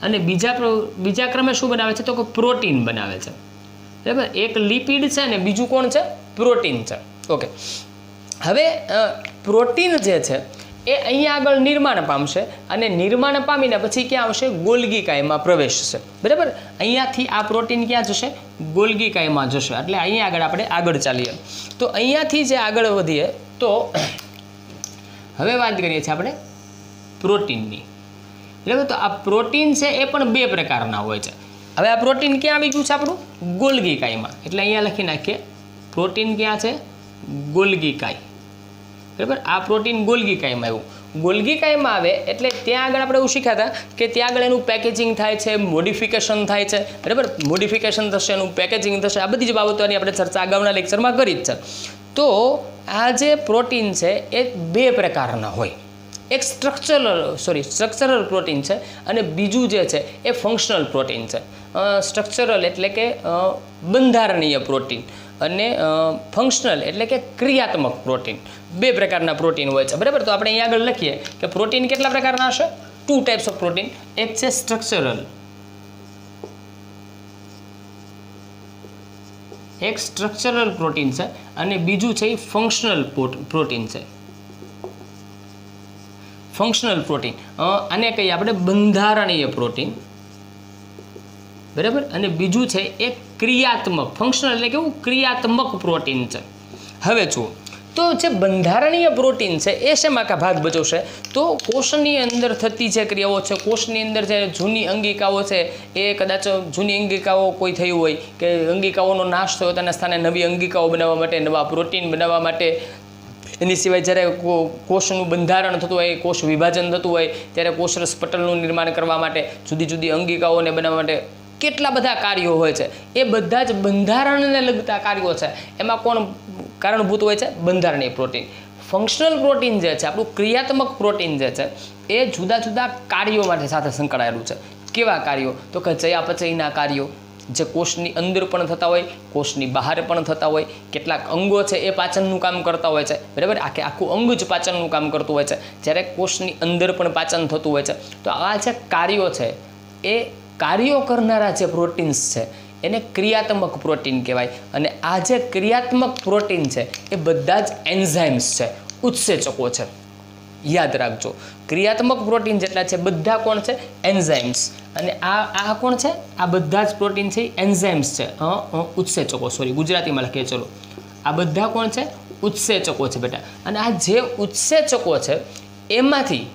અને બીજા ક્રમે શું બનાવે છે તો કે પ્રોટીન બનાવે છે, બરાબર. એક લિપિડ છે અને બીજું કોણ છે? પ્રોટીન છે. ઓકે, હવે પ્રોટીન જે છે એ અહીંયા આગળ નિર્માણ પામશે અને નિર્માણ પામીને પછી ક્યાં આવશે? ગોલ્ગી કાયમાં પ્રવેશશે, બરાબર. અહીંયાથી આ પ્રોટીન ક્યાં જશે? ગોલ્ગી કાયમાં જશે. એટલે અહીંયા આગળ આપણે આગળ ચાલીએ. તો અહીંયાથી જે આગળ વધીએ તો હવે વાત કરીએ છીએ આપણે પ્રોટીનની, બરાબર. તો આ પ્રોટીન છે એ પણ બે પ્રકારના હોય છે. હવે આ પ્રોટીન ક્યાં આવી ગયું છે? આપણું ગોલ્ગી કાયમાં. એટલે અહીંયા લખી નાખીએ પ્રોટીન ક્યાં છે? ગોલ્ગી કાય, બરાબર. આ પ્રોટીન ગોલ્ગી કાયમાં આવ્યું. ગોલ્ગી કાયમાં આવે એટલે ત્યાં આગળ આપણે એવું શીખ્યા હતા કે ત્યાં આગળ એનું પેકેજિંગ થાય છે, મોડિફિકેશન થાય છે, બરાબર. મોડિફિકેશન થશે, એનું પેકેજિંગ થશે. આ બધી જ બાબતોની આપણે ચર્ચા અગાઉના લેક્ચરમાં કરી જ છે. તો આ જે પ્રોટીન છે એ બે પ્રકારના હોય. એક સ્ટ્રક્ચરલ પ્રોટીન છે અને બીજું જે છે એ ફંક્શનલ પ્રોટીન છે. સ્ટ્રક્ચરલ એટલે કે બંધારણીય પ્રોટીન અને ફંક્શનલ એટલે કે ક્રિયાત્મક પ્રોટીન. બે પ્રકારના પ્રોટીન હોય છે, બરાબર. તો આપણે અહીંયા આગળ લખીએ કે પ્રોટીન કેટલા પ્રકારના હશે? 2 ટાઈપ્સ ઓફ પ્રોટીન. એક છે સ્ટ્રક્ચરલ, એક સ્ટ્રક્ચરલ પ્રોટીન છે અને બીજું છે એ ફંક્શનલ પ્રોટીન છે. ફંક્શનલ પ્રોટીન આને કહીએ આપણે બંધારણીય પ્રોટીન, બરાબર. અને બીજું છે એ ક્રિયાત્મક, ફંક્શનલ એટલે કેવું? ક્રિયાત્મક પ્રોટીન છે. હવે જુઓ, તો જે બંધારણીય પ્રોટીન છે એ શેમાં ભાગ ભજવશે? તો કોષની અંદર થતી જે ક્રિયાઓ છે, કોષની અંદર જે જૂની અંગિકાઓ છે એ કદાચ જૂની અંગિકાઓ કોઈ થયું હોય કે અંગિકાઓનો નાશ થયો તેના સ્થાને નવી અંગિકાઓ બનાવવા માટે, નવા પ્રોટીન બનાવવા માટે, એની સિવાય જ્યારે કોષનું બંધારણ થતું હોય, કોષ વિભાજન થતું હોય ત્યારે કોષરસ પટલનું નિર્માણ કરવા માટે, જુદી જુદી અંગિકાઓને બનાવવા માટે કેટલા બધા કાર્યો હોય છે. એ બધા જ બંધારણને લગતા કાર્યો છે. એમાં કોણ કારણભૂત હોય છે? બંધારણીય પ્રોટીન. ફંક્શનલ પ્રોટીન જે છે, આપણું ક્રિયાત્મક પ્રોટીન જે છે એ જુદા જુદા કાર્યો માટે સાથે સંકળાયેલું છે. કેવા કાર્યો? તો કે ચયાપચયના કાર્યો, જે કોષની અંદર પણ થતા હોય, કોષની બહાર પણ થતા હોય, કેટલાક અંગો છે એ પાચનનું કામ કરતા હોય છે, બરાબર, આખું અંગ જ પાચનનું કામ કરતું હોય છે, જ્યારે કોષની અંદર પણ પાચન થતું હોય છે. તો આ જે કાર્યો છે એ કાર્યો કરનારા જે પ્રોટીન્સ છે એને ક્રિયાત્મક પ્રોટીન કહેવાય. અને આ જે ક્રિયાત્મક પ્રોટીન છે એ બધા જ એન્ઝાઇમ્સ છે, ઉત્સેચકો છે. યાદ રાખજો, ક્રિયાત્મક પ્રોટીન જેટલા છે બધા કોણ છે? એન્ઝાઇમ્સ. અને આ કોણ છે? આ બધા જ પ્રોટીન છે એન્ઝાઇમ્સ છે, ઉત્સેચકો, સોરી ગુજરાતીમાં લખીએ. ચલો, આ બધા કોણ છે? ઉત્સેચકો છે બેટા. અને આ જે ઉત્સેચકો છે એમાંથી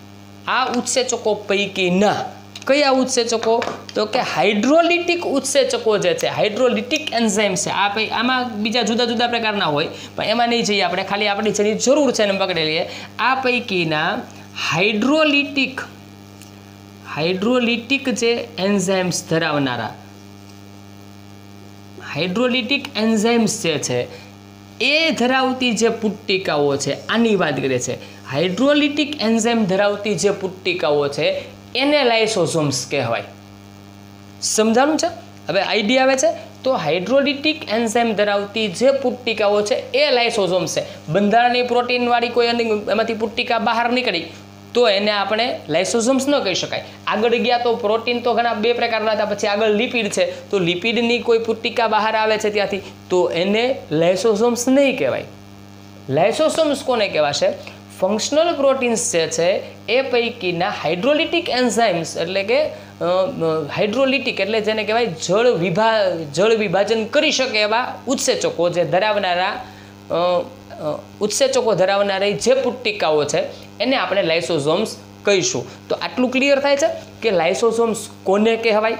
આ ઉત્સેચકો પૈકીના કયા ઉત્સેચકો? તો કે હાઇડ્રોલિટિક ઉત્સેચકો જે છે, હાઇડ્રોલિટિક એન્ઝાઇમ્સ છે. આમાં બીજા જુદા જુદા પ્રકારના હોય, પણ એમાં નહીં જઈએ આપણે, ખાલી આપણી જેની જરૂર છે એને પકડી લઈએ. આ પૈકીના હાઇડ્રોલિટિક જે એન્ઝાઇમ્સ ધરાવનારા હાઇડ્રોલિટિક એન્ઝાઇમ્સ જે છે એ ધરાવતી જે પુટ્ટિકાઓ છે આની વાત કરીએ છે. હાઇડ્રોલિટિક એન્ઝાઇમ ધરાવતી જે પુટ્ટિકાઓ છે એને લાઇસોસોમ્સ કહેવાય. સમજાણું છે? હવે આઈડિયા આવે છે? તો હાઇડ્રોલિટિક એન્ઝાઇમ ધરાવતી જે પુટ્ટિકાઓ છે એ લાઇસોસોમ્સ છે. બંધારણની પ્રોટીનવાળી કોઈ એમાંથી પુટ્ટિકા બહાર નીકળી તો એને આપણે લાઇસોસોમ્સ ન કહી શકાય. આગળ ગયા તો પ્રોટીન તો ઘણા બે પ્રકારના હતા, પછી આગળ લિપિડ છે, તો લિપિડની કોઈ પુટ્ટિકા બહાર આવે છે ત્યાંથી તો એને લાઇસોસોમ્સ નહીં કહેવાય. લાઇસોસોમ્સ કોને કહેવાશે? ફંક્શનલ પ્રોટીન્સ જે છે એ પૈકીના હાઇડ્રોલિટિક એન્ઝાઇમ્સ, એટલે કે હાઇડ્રોલિટિક એટલે જેને કહેવાય જળ વિભાજન કરી શકે એવા ઉત્સેચકો જે ધરાવનારા જે પુટ્ટિકાઓ છે એને આપણે લાઇસોસોમ્સ કહીશું. તો આટલું ક્લિયર થાય છે કે લાઇસોસોમ્સ કોને કહેવાય?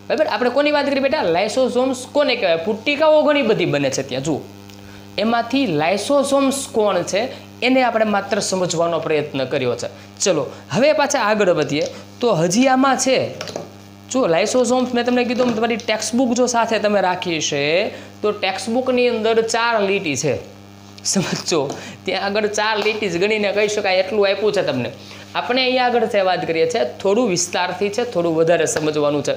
બરાબર, આપણે કોની વાત કરી બેટા? લાઇસોસોમ્સ કોને કહેવાય? પુટ્ટિકાઓ ઘણી બધી બને છે ત્યાં, જુઓ, એમાંથી લાઇસોસોમ્સ કોણ છે એને આપણે માત્ર સમજવાનો પ્રયત્ન કર્યો છે. ચલો હવે પાછા આગળ વધીએ. તો હજી આમાં છે, જો લાઇસોસોમ્સ મેં તમને કીધું, તમારી ટેક્સ્ટબુક જો સાથે તમે રાખી છે તો ટેક્સ્ટબુકની અંદર 4 લીટી છે, સમજો, ત્યાં આગળ 4 લીટી જ ગણીને કહી શકાય એટલું આપ્યું છે તમને. આપણે અહીંયા આગળ છે વાત કરીએ છીએ, થોડું વિસ્તારથી છે, થોડું વધારે સમજવાનું છે.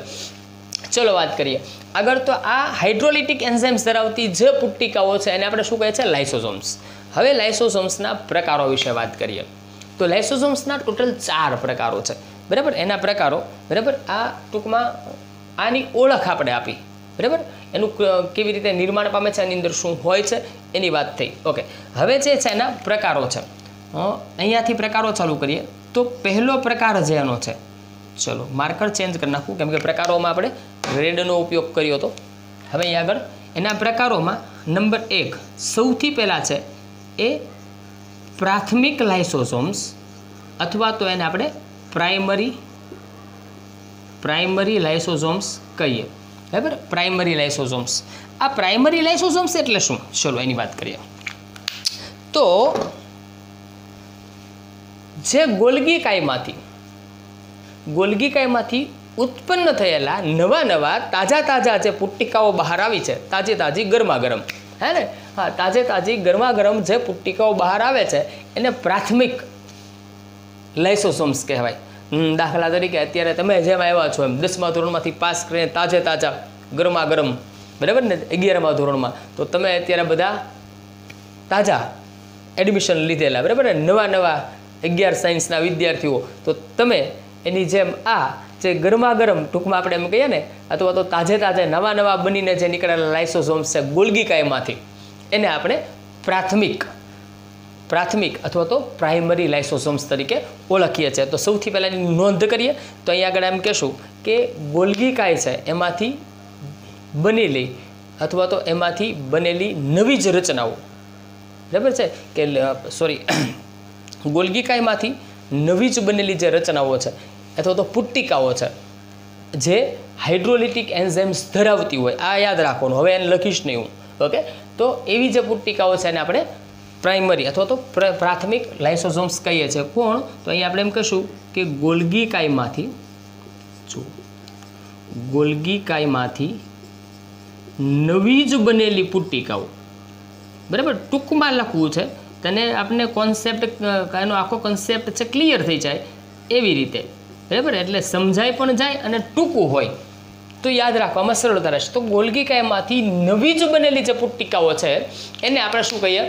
ચલો વાત કરીએ આગળ. તો આ હાઇડ્રોલિટિક એન્ઝાઇમ્સ ધરાવતી જે પુટ્ટિકાઓ છે એને આપણે શું કહે છે? લાઇસોસોમ્સ. હવે લાઇસોસોમ્સના પ્રકારો વિશે વાત કરીએ. તો લાઇસોસોમ્સના ટોટલ 4 પ્રકારો છે, બરાબર. એના પ્રકારો, બરાબર, આ ટૂંકમાં આની ઓળખ આપણે આપી, બરાબર. એનું કેવી રીતે નિર્માણ પામે છે, એની અંદર શું હોય છે એની વાત થઈ. ઓકે, હવે જે છે એના પ્રકારો છે, અહીંયાથી પ્રકારો ચાલુ કરીએ. તો પહેલો પ્રકાર જે એનો છે, ચલો માર્કર ચેન્જ કરી નાખું કેમ કે પ્રકારોમાં આપણે રેડનો ઉપયોગ કર્યો હતો. હવે અહીં આગળ એના પ્રકારોમાં નંબર 1 સૌથી પહેલાં છે એ પ્રાથમિક લાઇસોસોમ્સ, અથવા તો એને આપણે પ્રાઇમરી લાઇસોસોમ્સ કહીએ, બરાબર. પ્રાઇમરી લાઇસોસોમ્સ. આ પ્રાઇમરી લાઇસોસોમ્સ એટલે શું? ચલો એની વાત કરીએ. તો જે ગોલ્ગી કાયમાંથી ઉત્પન્ન થયેલા નવા તાજા જે પુટ્ટિકાઓ બહાર આવી છે, તાજી ગરમાગરમ, હે ને, હા, તાજી ગરમાગરમ જે પુટ્ટિકાઓ બહાર આવે છે એને પ્રાથમિક લાઇસોસોમ્સ કહેવાય. દાખલા તરીકે અત્યારે તમે જેમ આવ્યા છો એમ 10મા ધોરણમાંથી પાસ કરીને તાજા ગરમાગરમ, બરાબર ને, 11મા ધોરણમાં તો તમે અત્યારે બધા તાજા એડમિશન લીધેલા, બરાબર ને, નવા 11 સાયન્સના વિદ્યાર્થીઓ, તો તમે એની જેમ આ જે ગરમાગરમ, ટૂંકમાં આપણે એમ કહીએ ને, અથવા તો તાજે નવા બનીને જે નીકળેલા લાઇસોસોમ્સ છે ગોલ્ગી કાયમાંથી, એને આપણે પ્રાથમિક અથવા તો પ્રાઇમરી લાઇસોસોમ્સ તરીકે ઓળખીએ છીએ. તો સૌથી પહેલાં એની નોંધ કરીએ તો અહીંયા આગળ એમ કહેશું કે ગોલ્ગી કાય છે એમાંથી બનેલી નવી જ રચનાઓ, બરાબર છે કે સોરી, ગોલ્ગી કાયમાંથી નવી જ બનેલી જે રચનાઓ છે અથવા તો પુટ્ટિકાઓ છે જે હાઇડ્રોલિટિક એન્ઝાઇમ્સ ધરાવતી હોય, આ યાદ રાખવાનું, હવે એને લખીશ નહીં હું. ઓકે, તો એવી જે પુટ્ટિકાઓ છે એને આપણે પ્રાઇમરી અથવા તો પ્રાથમિક લાઇસોસોમ્સ કહીએ છીએ. કોણ? તો અહીં આપણે એમ કહીશું કે ગોલ્ગી કાયમાંથી નવી જ બનેલી પુટ્ટિકાઓ, બરાબર. ટૂંકમાં લખવું છે તને, આપણે કોન્સેપ્ટ, એનો આખો કોન્સેપ્ટ છે ક્લિયર થઈ જાય એવી રીતે, બરાબર, એટલે સમજાય પણ જાય અને ટૂંકું હોય તો યાદ રાખવામાં સરળતા રહેશે. તો ગોલ્ગી કાયમાંથી નવી જ બનેલી જે પુટ્ટિકાઓ છે એને આપણે શું કહીએ?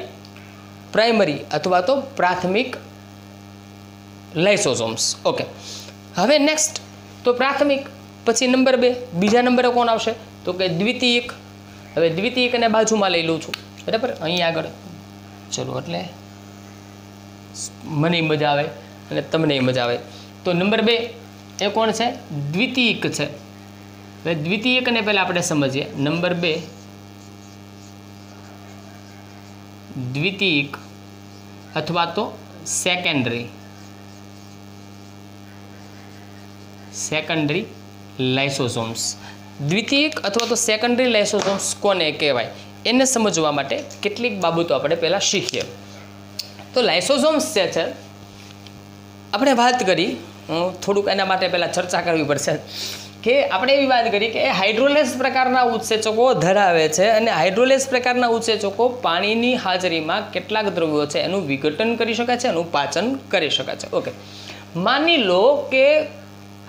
પ્રાઇમરી અથવા તો પ્રાથમિક લાઇસોસોમ્સ. ઓકે, હવે નેક્સ્ટ તો પ્રાથમિક, પછી નંબર 2 બીજા નંબરે કોણ આવશે? તો કે દ્વિતીયક. હવે દ્વિતીયકને બાજુમાં લઈ લઉં છું, બરાબર, અહીં આગળ. ચલો, એટલે મને મજા આવે અને તમને મજા આવે. તો નંબર 2 એ કોણ છે? દ્વિતીયક છે. હવે દ્વિતીયકને પહેલાં આપણે સમજીએ. નંબર 2 દ્વિતીયક અથવા તો સેકન્ડરી લાઇસોસોમ્સ. દ્વિતીયક અથવા તો સેકન્ડરી લાઇસોસોમ્સ કોને કહેવાય એને સમજવા માટે કેટલીક બાબતો આપણે પહેલાં શીખીએ. તો લાઇસોસોમ્સ જે છે આપણે વાત કરી, થોડુંક એના માટે પહેલાં ચર્ચા કરવી પડશે કે આપણે એવી વાત કરી કે એ હાઇડ્રોલેસ પ્રકારના ઉત્સેચકો ધરાવે છે અને હાઇડ્રોલેસ પ્રકારના ઉત્સેચકો પાણીની હાજરીમાં કેટલાક દ્રવ્યો છે એનું વિઘટન કરી શકે છે, એનું પાચન કરી શકે છે. ઓકે, માની લો કે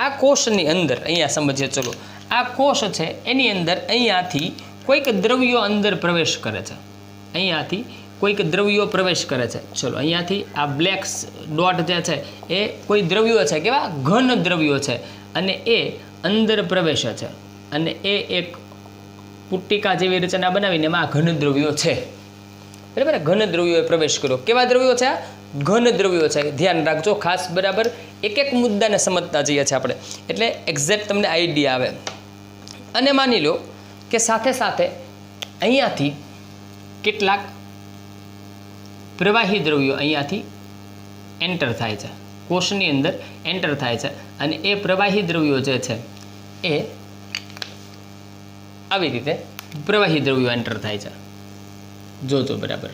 આ કોષની અંદર, અહીંયા સમજીએ, ચલો, આ કોષ છે એની અંદર અહીંયાથી કોઈક દ્રવ્યો અંદર પ્રવેશ કરે છે. અહીંયાથી કોઈક દ્રવ્યો પ્રવેશ કરે છે. ચલો, અહીંયાથી આ બ્લેક ડોટ જે છે એ કોઈ દ્રવ્યો છે, કેવા ઘન દ્રવ્યો છે, અને એ અંદર પ્રવેશે છે અને એ એક પુટ્ટિકા જેવી રચના બનાવીને એમાં ઘન દ્રવ્યો છે, બરાબર. ઘન દ્રવ્યોએ પ્રવેશ કર્યો. કેવા દ્રવ્યો છે? આ ઘન દ્રવ્યો છે. ધ્યાન રાખજો ખાસ, બરાબર. એક એક મુદ્દાને સમજતા જઈએ છીએ આપણે, એટલે એક્ઝેક્ટ તમને આઈડિયા આવે. અને માની લો કે સાથે સાથે અહીંયાથી કેટલાક પ્રવાહી દ્રવ્યો અહીંયાથી એન્ટર થાય છે, કોષની અંદર એન્ટર થાય છે, અને એ પ્રવાહી દ્રવ્યો જે છે એ આવી રીતે પ્રવાહી દ્રવ્યો એન્ટર થાય છે. જોજો, બરાબર,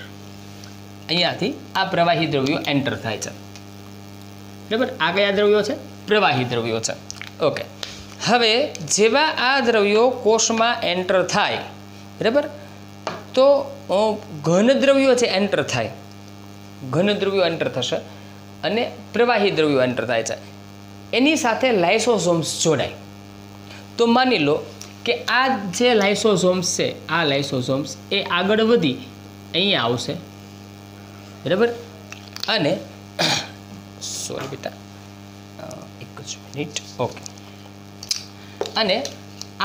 અહીંયાથી આ પ્રવાહી દ્રવ્યો એન્ટર થાય છે, બરાબર. આ કયા દ્રવ્યો છે? પ્રવાહી દ્રવ્યો છે. ઓકે, હવે જેવા આ દ્રવ્યો કોષમાં એન્ટર થાય, બરાબર, તો ઘન દ્રવ્યો છે એન્ટર થાય, ઘન દ્રવ્યો એન્ટર થશે અને પ્રવાહી દ્રવ્યો એન્ટર થાય છે. એની સાથે લાઇસોસોમ્સ જોડાય. તો માની લો કે આ જે લાઇસોસોમ્સ છે, આ લાઇસોસોમ્સ એ આગળ વધી અહીંયા આવશે, બરાબર. અને સોરી બેટા, એક જ મિનિટ. ઓકે, અને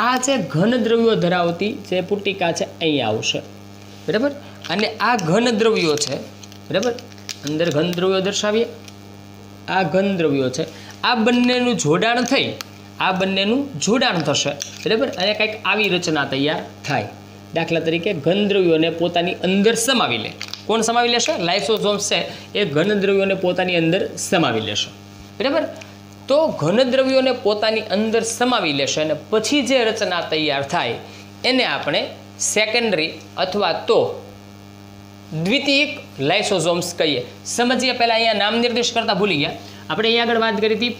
આ જે ઘન દ્રવ્યો ધરાવતી જે પુટ્ટિકા છે અહીંયા આવશે, બરાબર. અને આ ઘન દ્રવ્યો છે, બરાબર, અંદર ઘન દ્રવ્યો દર્શાવીએ. આ ઘન દ્રવ્યો છે, આ બંનેનું જોડાણ થઈ, આ બંનેનું જોડાણ થશે, બરાબર, અને કંઈક આવી રચના તૈયાર થાય. દાખલા તરીકે ઘન દ્રવ્યોને પોતાની અંદર સમાવી લે. કોણ સમાવી લેશે? લાઇસોસોમ્સ છે એ ઘન દ્રવ્યોને પોતાની અંદર સમાવી લેશે, બરાબર. તો ઘન દ્રવ્યોને પોતાની અંદર સમાવી લેશે અને પછી જે રચના તૈયાર થાય એને આપણે સેકન્ડરી અથવા તો દ્વિતીયક લાઇસોસોમ્સ કહીએ. સમજીએ. પહેલાં અહીંયા નામ નિર્દેશ કરતા ભૂલી ગયા. આપણે અહીંયા આગળ વાત કરી હતી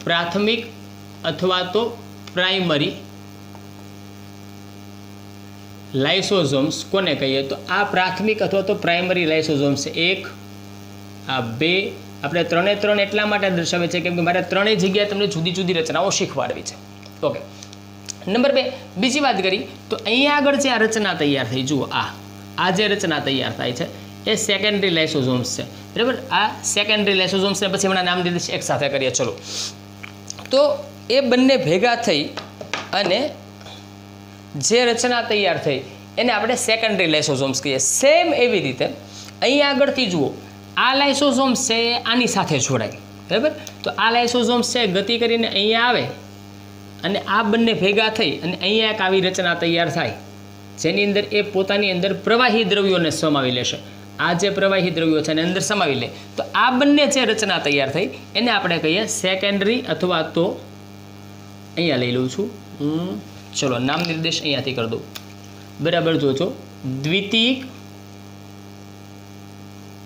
પ્રાથમિક અથવા તો પ્રાઇમરી લાઇસોસોમ્સ કોને કહીએ? તો આ પ્રાથમિક અથવા તો પ્રાઇમરી લાઇસોસોમ્સ છે. 1, આ 2, આપણે 3 એટલા માટે દર્શાવે છે કેમ કે મારે ત્રણેય જગ્યાએ તમને જુદી જુદી રચનાઓ શીખવાડવી છે. ઓકે, નંબર 2 બીજી વાત કરી તો અહીંયા આગળ જે આ રચના તૈયાર થઈ, જુઓ, આ જે રચના તૈયાર થાય છે એ સેકન્ડરી લાઇસોસોમ્સ છે, બરાબર. આ સેકન્ડરી લાઇસોસોમ્સને પછી હમણાં નામ દીધું એક સાથે કરીએ. ચલો, તો એ બંને ભેગા થઈ અને જે રચના તૈયાર થઈ એને આપણે સેકન્ડરી લાઇસોસોમ્સ કહીએ. સેમ એવી રીતે અહીંયા આગળથી જુઓ, આ લાઇસોસોમ્સ છે આની સાથે જોડાય, બરાબર. તો આ લાઇસોસોમ્સ છે ગતિ કરીને અહીંયા આવે અને આ બંને ભેગા થઈ અને અહીંયા એક આવી રચના તૈયાર થાય જેની અંદર એ પોતાની અંદર પ્રવાહી દ્રવ્યોને સમાવી લેશે. આ જે પ્રવાહી દ્રવ્યો છે એને અંદર સમાવી લે. તો આ બંને જે રચના તૈયાર થઈ એને આપણે કહીએ સેકન્ડરી અથવા તો અહીંયા લઈ લઉં છું. ચલો, નામ નિર્દેશ અહીંયાથી કરી દઉં, બરાબર. જોજો, દ્વિતીયક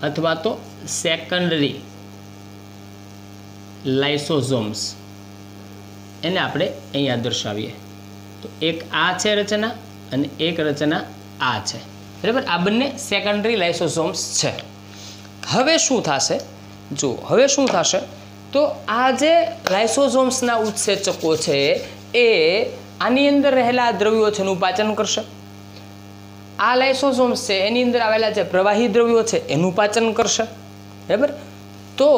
અથવા તો સેકન્ડરી લાઇસોસોમ્સ એને આપણે અહીંયા દર્શાવીએ. તો એક આ છે રચના અને એક રચના આ છે, બરાબર. આ બંને સેકન્ડરી લાઇસોસોમ્સ છે. હવે શું થશે? જુઓ, હવે શું થશે તો આ જે લાઇસોસોમ્સના ઉત્સેચકો છે એ આની અંદર રહેલા દ્રવ્યો છે એનું પાચન કરશે. આ લાઇસોસોમ્સ છે એની અંદર આવેલા જે પ્રવાહી દ્રવ્યો છે એનું પાચન કરશે. બરાબર. તો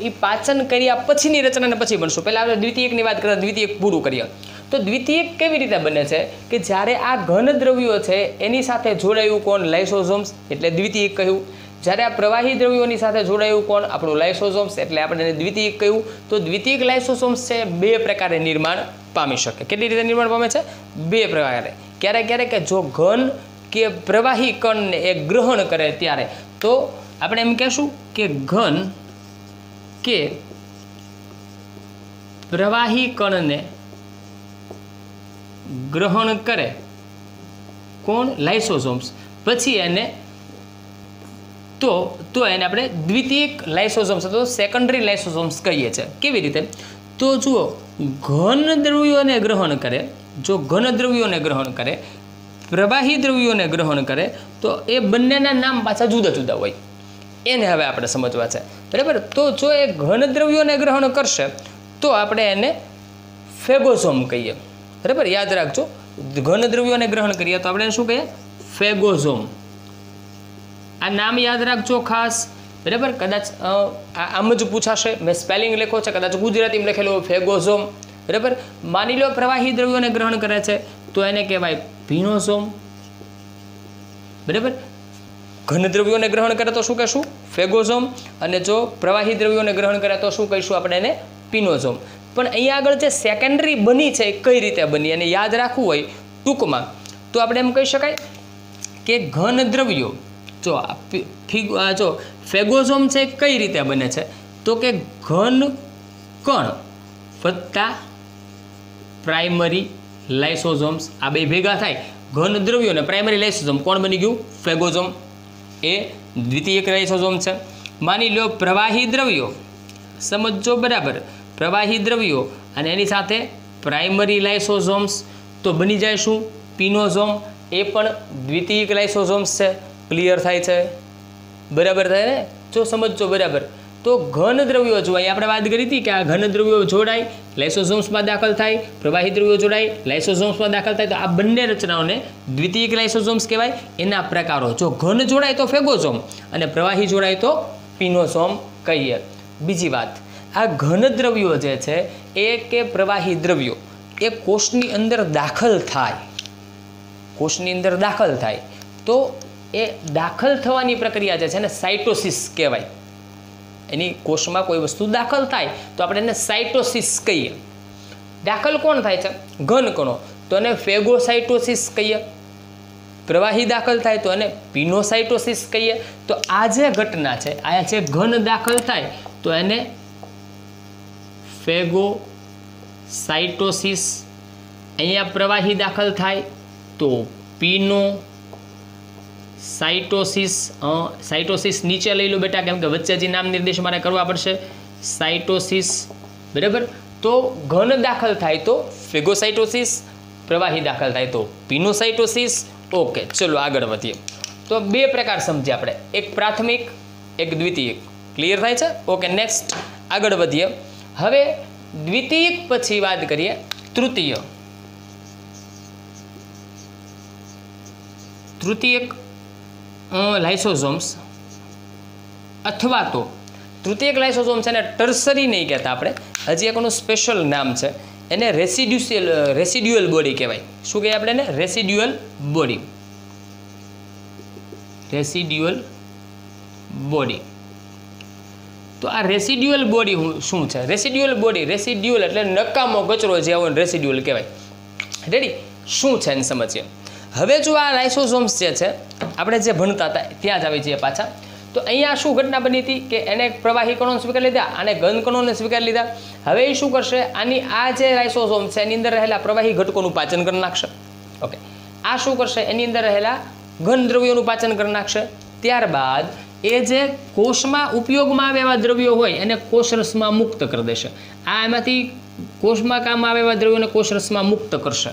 એ પાચન કર્યા પછીની રચનાને પછી બનશું. પહેલાં આપણે દ્વિતીયકની વાત કરીએ, દ્વિતીયક પૂરું કરીએ. તો દ્વિતીયક કેવી રીતે બને છે કે જ્યારે આ ઘન દ્રવ્યો છે એની સાથે જોડાયું કોણ? લાઇસોસોમ્સ, એટલે દ્વિતીયક કહ્યું. જ્યારે આ પ્રવાહી દ્રવ્યોની સાથે જોડાયું કોણ? આપણું લાઇસોસોમ્સ, એટલે આપણે એને દ્વિતીયક કહ્યું. તો દ્વિતીયક લાઇસોસોમ્સ છે બે પ્રકારે નિર્માણ પામી શકે. કેટલી રીતે નિર્માણ પામે છે? બે પ્રકારે. ક્યારેક ક્યારેક કે જો ઘન કે પ્રવાહી કણને એ ગ્રહણ કરે ત્યારે તો આપણે એમ કહેશું કે ઘન કે પ્રવાહી કણને ગ્રહણ કરે કોણ? લાઇસોસોમ્સ. પછી એને તો એને આપણે દ્વિતીયક લાઇસોસોમ્સ અથવા સેકન્ડરી લાઇસોસોમ્સ કહીએ છીએ. કેવી રીતે? તો જુઓ, ઘન દ્રવ્યોને ગ્રહણ કરે, જો ઘન દ્રવ્યોને ગ્રહણ કરે, પ્રવાહી દ્રવ્યોને ગ્રહણ કરે, તો એ બંનેના નામ પાછા જુદા જુદા હોય. એને હવે આપણે સમજવા છે. બરાબર. તો જો એ ઘન દ્રવ્યોને ગ્રહણ કરશે તો આપણે એને ફેગોસોમ કહીએ. બરાબર. યાદ રાખજો, ઘન દ્રવ્યોને ગ્રહણ કરીએ તો આપણે શું કહીએ? ફેગોસોમ. આ નામ યાદ રાખજો ખાસ. બરાબર. કદાચ આમ જ પૂછાશે, મેં સ્પેલિંગ લખ્યો છે, કદાચ ગુજરાતીમાં લખેલો ફેગોસોમ. બરાબર. માની લો પ્રવાહી દ્રવ્યોને ગ્રહણ કરે છે તો એને કહેવાય પીનોસોમ. બરાબર. ઘન દ્રવ્યોને ગ્રહણ કરે તો શું કહીશું? ફેગોસોમ. અને જો પ્રવાહી દ્રવ્યોને ગ્રહણ કરે તો શું કહીશું આપણે? એને પીનોસોમ. પણ અહીંયા આગળ જે સેકન્ડરી બની છે એ કઈ રીતે બની અને યાદ રાખવું હોય ટૂંકમાં તો આપણે એમ કહી શકાય કે ઘન દ્રવ્યો જો ફેગોસોમ છે કઈ રીતે બને છે તો કે ઘન કણ વત્તા પ્રાઇમરી લાઇસોસોમ્સ, આ બે ભેગા થાય ઘન દ્રવ્યો ને પ્રાઇમરી લાઇસોસોમ, કોણ બની ગયું? ફેગોસોમ. એ દ્વિતીયક લાઇસોસોમ છે. માની લો પ્રવાહી દ્રવ્યો, સમજો બરાબર, પ્રવાહી દ્રવ્યો અને એની સાથે પ્રાઇમરી લાઇસોસોમ્સ તો બની જાય શું? પીનોસોમ. એ પણ દ્વિતીયક લાઇસોસોમ્સ છે. ક્લિયર થાય છે? બરાબર થાય ને? જો સમજો બરાબર. તો ઘન દ્રવ્યો જો અહીં આપણે વાત કરી હતી કે આ ઘન દ્રવ્યો જોડાય લાઇસોસોમ્સમાં દાખલ થાય, પ્રવાહી દ્રવ્યો જોડાય લાઇસોસોમ્સમાં દાખલ થાય, તો આ બંને રચનાઓને દ્વિતીયક લાઇસોસોમ્સ કહેવાય. એના પ્રકારો, જો ઘન જોડાય તો ફેગોસોમ અને પ્રવાહી જોડાય તો પીનોસોમ કહીએ. બીજી વાત, આ ઘન દ્રવ્યો જે છે એ કે પ્રવાહી દ્રવ્યો એ કોષની અંદર દાખલ થાય, કોષની અંદર દાખલ થાય તો એ દાખલ થવાની પ્રક્રિયા જે છે ને સાઇટોસિસ કહેવાય. એની કોષમાં કોઈ વસ્તુ દાખલ થાય તો આપણે એને સાઇટોસિસ કહીએ. દાખલ કોણ થાય છે? ઘન કણો, તો એને ફેગોસાઇટોસિસ કહીએ. પ્રવાહી દાખલ થાય તો એને પિનોસાઇટોસિસ કહીએ. તો આ જે ઘટના છે, આ જે ઘન દાખલ થાય તો એને ફેગોસાઇટોસિસ, અહીંયા પ્રવાહી દાખલ થાય તો સાઇટોસિસ. સાઇટોસિસ નીચે લઈ લો બેટા, કેમ કે વચ્ચે જે નામ નિર્દેશ મારે કરવા પડશે. સાઇટોસિસ. બરાબર. તો ઘન દાખલ થાય તો ફેગોસાઇટોસિસ, પ્રવાહી દાખલ થાય તો પિનોસાઇટોસિસ. ઓકે, ચલો આગળ વધીએ. તો બે પ્રકાર સમજીએ આપણે, એક પ્રાથમિક, એક દ્વિતીયક. ક્લિયર થાય છે? ઓકે, નેક્સ્ટ આગળ વધીએ. હવે દ્વિતીયક પછી વાત કરીએ તૃતીય. તૃતીયક લાઇસોસોમ્સ અથવા તો તૃતીયક લાઇસોસોમ છે ને ટર્સરી નહીં કહેતા આપણે, હજી એક એનું સ્પેશિયલ નામ છે, એને રેસિડ્યુઅલ બોડી કહેવાય. શું કહીએ આપણે એને? Residual body. Residual body. તો આ રેસિડ્યુઅલ બોડી શું છે? રેસિડ્યુઅલ બોડી, રેસિડ્યુઅલ એટલે નકામો કચરો જે આવો રેસિડ્યુઅલ કહેવાય. રેડી? શું છે એને સમજીએ. હવે જો આ લાઇસોસોમ્સ જે છે આપણે જે ભણતા હતા ત્યાં જ આવી જઈએ પાછા. તો અહીંયા શું ઘટના બની હતી કે એને પ્રવાહી કણોને સ્વીકાર લીધા અને ઘન કણોને સ્વીકાર લીધા. હવે એ શું કરશે? આની આ જે લાઇસોસોમ છે એની અંદર રહેલા પ્રવાહી ઘટકોનું પાચન કરી નાખશે. ઓકે, આ શું કરશે? એની અંદર રહેલા ઘન દ્રવ્યોનું પાચન કરી નાખશે. ત્યારબાદ એ જે કોષમાં ઉપયોગમાં આવે એવા દ્રવ્યો હોય એને કોષરસમાં મુક્ત કરી દેશે. આ એમાંથી કોષમાં કામ આવે એવા દ્રવ્યોને કોષરસમાં મુક્ત કરશે.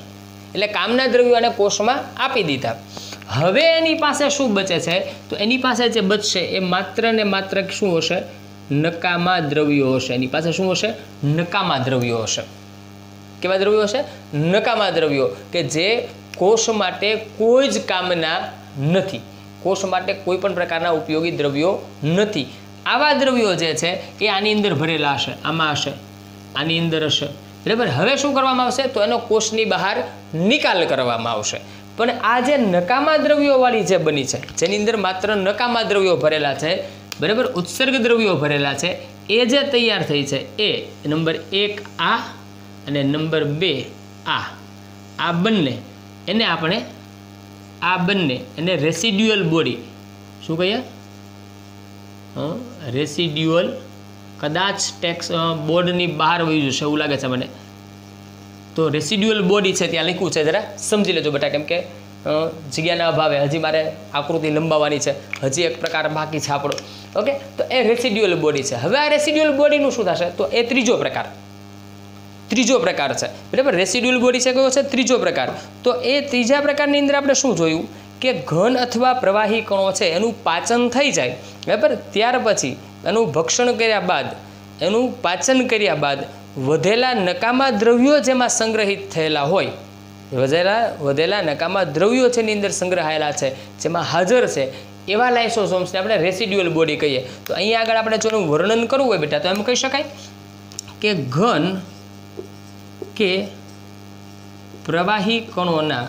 એટલે કામના દ્રવ્યો એને કોષમાં આપી દીધા. હવે એની પાસે શું બચે છે? તો એની પાસે જે બચશે એ માત્ર ને માત્ર શું હશે? નકામા દ્રવ્યો હશે, એની પાસે શું હશે? નકામા દ્રવ્યો હશે. કેવા દ્રવ્યો હશે? નકામા દ્રવ્યો, કે જે કોષ માટે કોઈ જ કામના નથી, કોષ માટે કોઈ પણ પ્રકારના ઉપયોગી દ્રવ્યો નથી. આવા દ્રવ્યો જે છે એ આની અંદર ભરેલા હશે, આમાં હશે, આની અંદર હશે, બરાબર. હવે શું કરવામાં આવશે? તો એનો કોષની બહાર નિકાલ કરવામાં આવશે. પણ આ જે નકામા દ્રવ્યોવાળી જે બની છે, જેની અંદર માત્ર નકામા દ્રવ્યો ભરેલા છે, બરાબર, ઉત્સર્ગ દ્રવ્યો ભરેલા છે, એ જે તૈયાર થઈ છે એ નંબર 1 આ અને નંબર 2 આ બંને એને આપણે આ બંને એને રેસિડ્યુઅલ બોડી શું કહીએ? રેસિડ્યુઅલ, કદાચ ટેક્સ બોર્ડની બહાર વહી જશે એવું લાગે છે મને. તો રેસિડ્યુઅલ બોડી છે ત્યાં લખ્યું છે, જરા સમજી લેજો બેટા, કેમ કે જગ્યાના અભાવે હજી મારે આકૃતિ લંબાવવાની છે, હજી એક પ્રકાર બાકી છે આપણો. ઓકે, તો એ રેસિડ્યુઅલ બોડી છે. હવે આ રેસિડ્યુઅલ બોડીનું શું થશે? તો એ ત્રીજો પ્રકાર છે, બરાબર. રેસિડ્યુઅલ બોડી છે કયો છે? ત્રીજો પ્રકાર. તો એ ત્રીજા પ્રકારની અંદર આપણે શું જોયું કે ઘન અથવા પ્રવાહી કણો છે એનું પાચન થઈ જાય, બરાબર. ત્યાર પછી એનું ભક્ષણ કર્યા બાદ, એનું પાચન કર્યા બાદ વધેલા નકામા દ્રવ્યો જેમાં સંગ્રહિત થયેલા હોય, વધેલા નકામા દ્રવ્યો છે એની અંદર સંગ્રહાયેલા છે, જેમાં હાજર છે, એવા લાઇસોસોમ્સને આપણે રેસિડ્યુઅલ બોડી કહીએ. તો અહીંયા આગળ આપણે જો એનું વર્ણન કરવું હોય બેટા, તો એમ કહી શકાય કે ઘન કે પ્રવાહી કણોના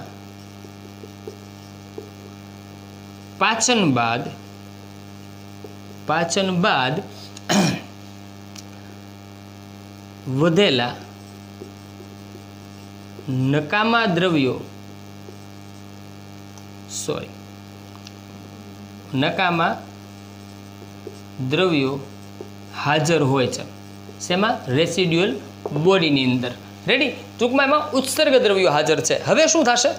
પાચન બાદ વધેલા નકામા દ્રવ્યો હાજર હોય છે. શેમાં? રેસિડ્યુઅલ બોડીની અંદર. રેડી? ટૂંકમાં એમાં ઉત્સર્ગ દ્રવ્યો હાજર છે. હવે શું થશે?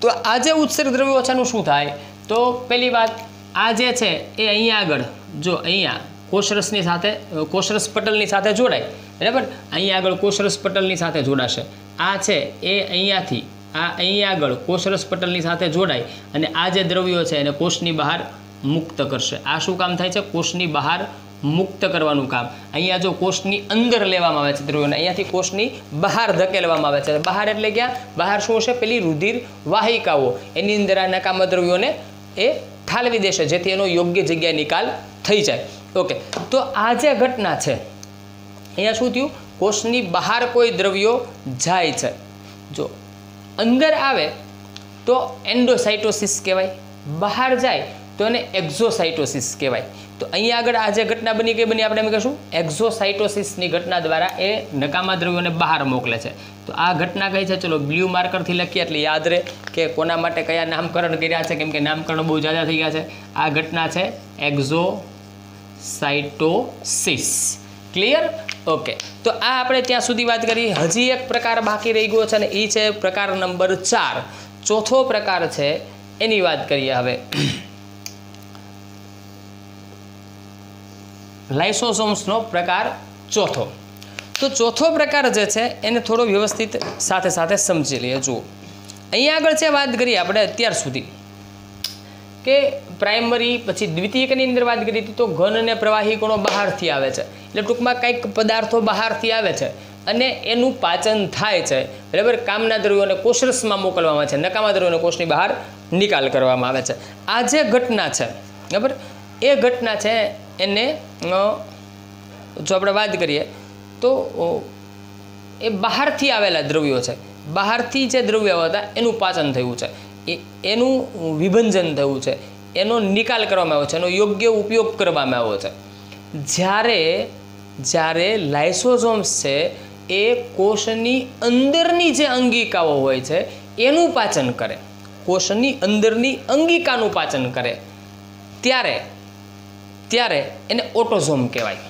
તો આ જે ઉત્સર્ગ દ્રવ્યો છે એનું શું થાય? તો પહેલી વાત, આ જે છે એ અહીંયા આગળ જો અહીંયા કોષરસની સાથે, કોષરસ પટલની સાથે જોડાય, બરાબર. અહીંયા આગળ કોષરસ પટલની સાથે જોડાશે. આ છે એ અહીંયાથી આ અહીંયા આગળ કોષરસ પટલની સાથે જોડાય અને આ જે દ્રવ્યો છે એને કોષની બહાર મુક્ત કરશે. આ શું કામ થાય છે? કોષની બહાર મુક્ત કરવાનું કામ. અહીંયા જો કોષની અંદર લેવામાં આવે છે દ્રવ્યોને, અહીંયાથી કોષની બહાર ધકેલવામાં આવે છે. બહાર એટલે ક્યાં? બહાર શું હશે? પેલી રુધિર વાહિકાઓ, એની અંદર આ નકામા દ્રવ્યોને એ ઠાલવી દેશે, જેથી એનો યોગ્ય જગ્યાએ નિકાલ થઈ જાય. ઓકે, તો આ જે ઘટના છે અહીંયા શું થયું? કોષની બહાર કોઈ દ્રવ્યો જાય છે, જો અંદર આવે તો એન્ડોસાઇટોસિસ કહેવાય, બહાર જાય તો એને એક્ઝોસાઇટોસિસ કહેવાય. તો અહીંયા આગળ આ જે ઘટના બની કઈ બની? આપણે એમ કહીશું એક્ઝોસાઇટોસિસની ઘટના દ્વારા એ નકામા દ્રવ્યોને બહાર મોકલે છે. તો આ ઘટના કઈ છે? ચલો બ્લુ માર્કરથી લખીએ એટલે યાદ રહે કે કોના માટે કયા નામકરણ કર્યા છે, કેમ કે નામકરણ બહુ જ્યાદા થઈ ગયા છે. આ ઘટના છે એક્ઝોસાઇટોસિસ. ક્લિયર? ઓકે, તો આ આપણે ત્યાં સુધી વાત કરી. હજી એક પ્રકાર બાકી રહી ગયો છે અને એ છે પ્રકાર નંબર 4. ચોથો પ્રકાર છે એની વાત કરીએ હવે. લાઇસોસોમ્સનો પ્રકાર ચોથો. તો ચોથો પ્રકાર જે છે એને થોડો વ્યવસ્થિત સાથે સાથે સમજી લઈએ. જુઓ, અહીંયા આગળ છે વાત કરીએ આપણે અત્યાર સુધી કે પ્રાઇમરી, પછી દ્વિતીયકની અંદર વાત કરી હતી તો ઘન અને પ્રવાહી કણો બહારથી આવે છે, એટલે ટૂંકમાં કંઈક પદાર્થો બહારથી આવે છે અને એનું પાચન થાય છે, બરાબર. કામના દ્રવ્યોને કોષરસમાં મોકલવામાં આવે છે, નકામા દ્રવ્યોને કોષની બહાર નિકાલ કરવામાં આવે છે. આ જે ઘટના છે, બરાબર, એ ઘટના છે એને જો આપણે વાત કરીએ તો એ બહારથી આવેલા દ્રવ્યો છે, બહારથી જે દ્રવ્યો હતા એનું પાચન થયું છે, એનું વિભંજન થયું છે, એનો નિકાલ કરવામાં આવ્યો છે, એનો યોગ્ય ઉપયોગ કરવામાં આવ્યો છે. જ્યારે લાઇસોસોમ્સ છે એ કોષની અંદરની જે અંગિકાઓ હોય છે એનું પાચન કરે, કોષની અંદરની અંગિકાનું પાચન કરે, ત્યારે એને ઓટોઝોમ કહેવાય.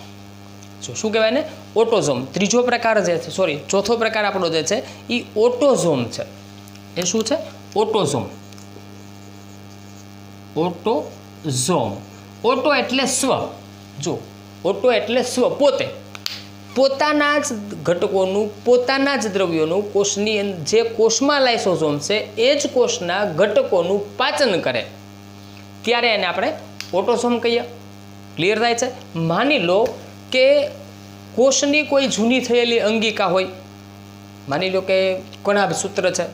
શું કહેવાય ને? ઓટોઝોમ. ત્રીજો પ્રકાર જે છે, ચોથો પ્રકાર આપણો જે છે એ ઓટોઝોમ છે. એ શું છે? ઓટોઝોમ. ઓટો એટલે સ્વ. જો ઓટો એટલે સ્વ, પોતે, પોતાના જ ઘટકોનું, પોતાના જ દ્રવ્યોનું કોષની જે કોષમાં લાઇસોસોમ છે એ જ કોષના ઘટકોનું પાચન કરે, ત્યારે એને આપણે ઓટોઝોમ કહીએ. ક્લિયર થાય છે? માની લો કે કોષની કોઈ જૂની થયેલી અંગિકા હોય, માની લો કે કણાભ સૂત્ર છે,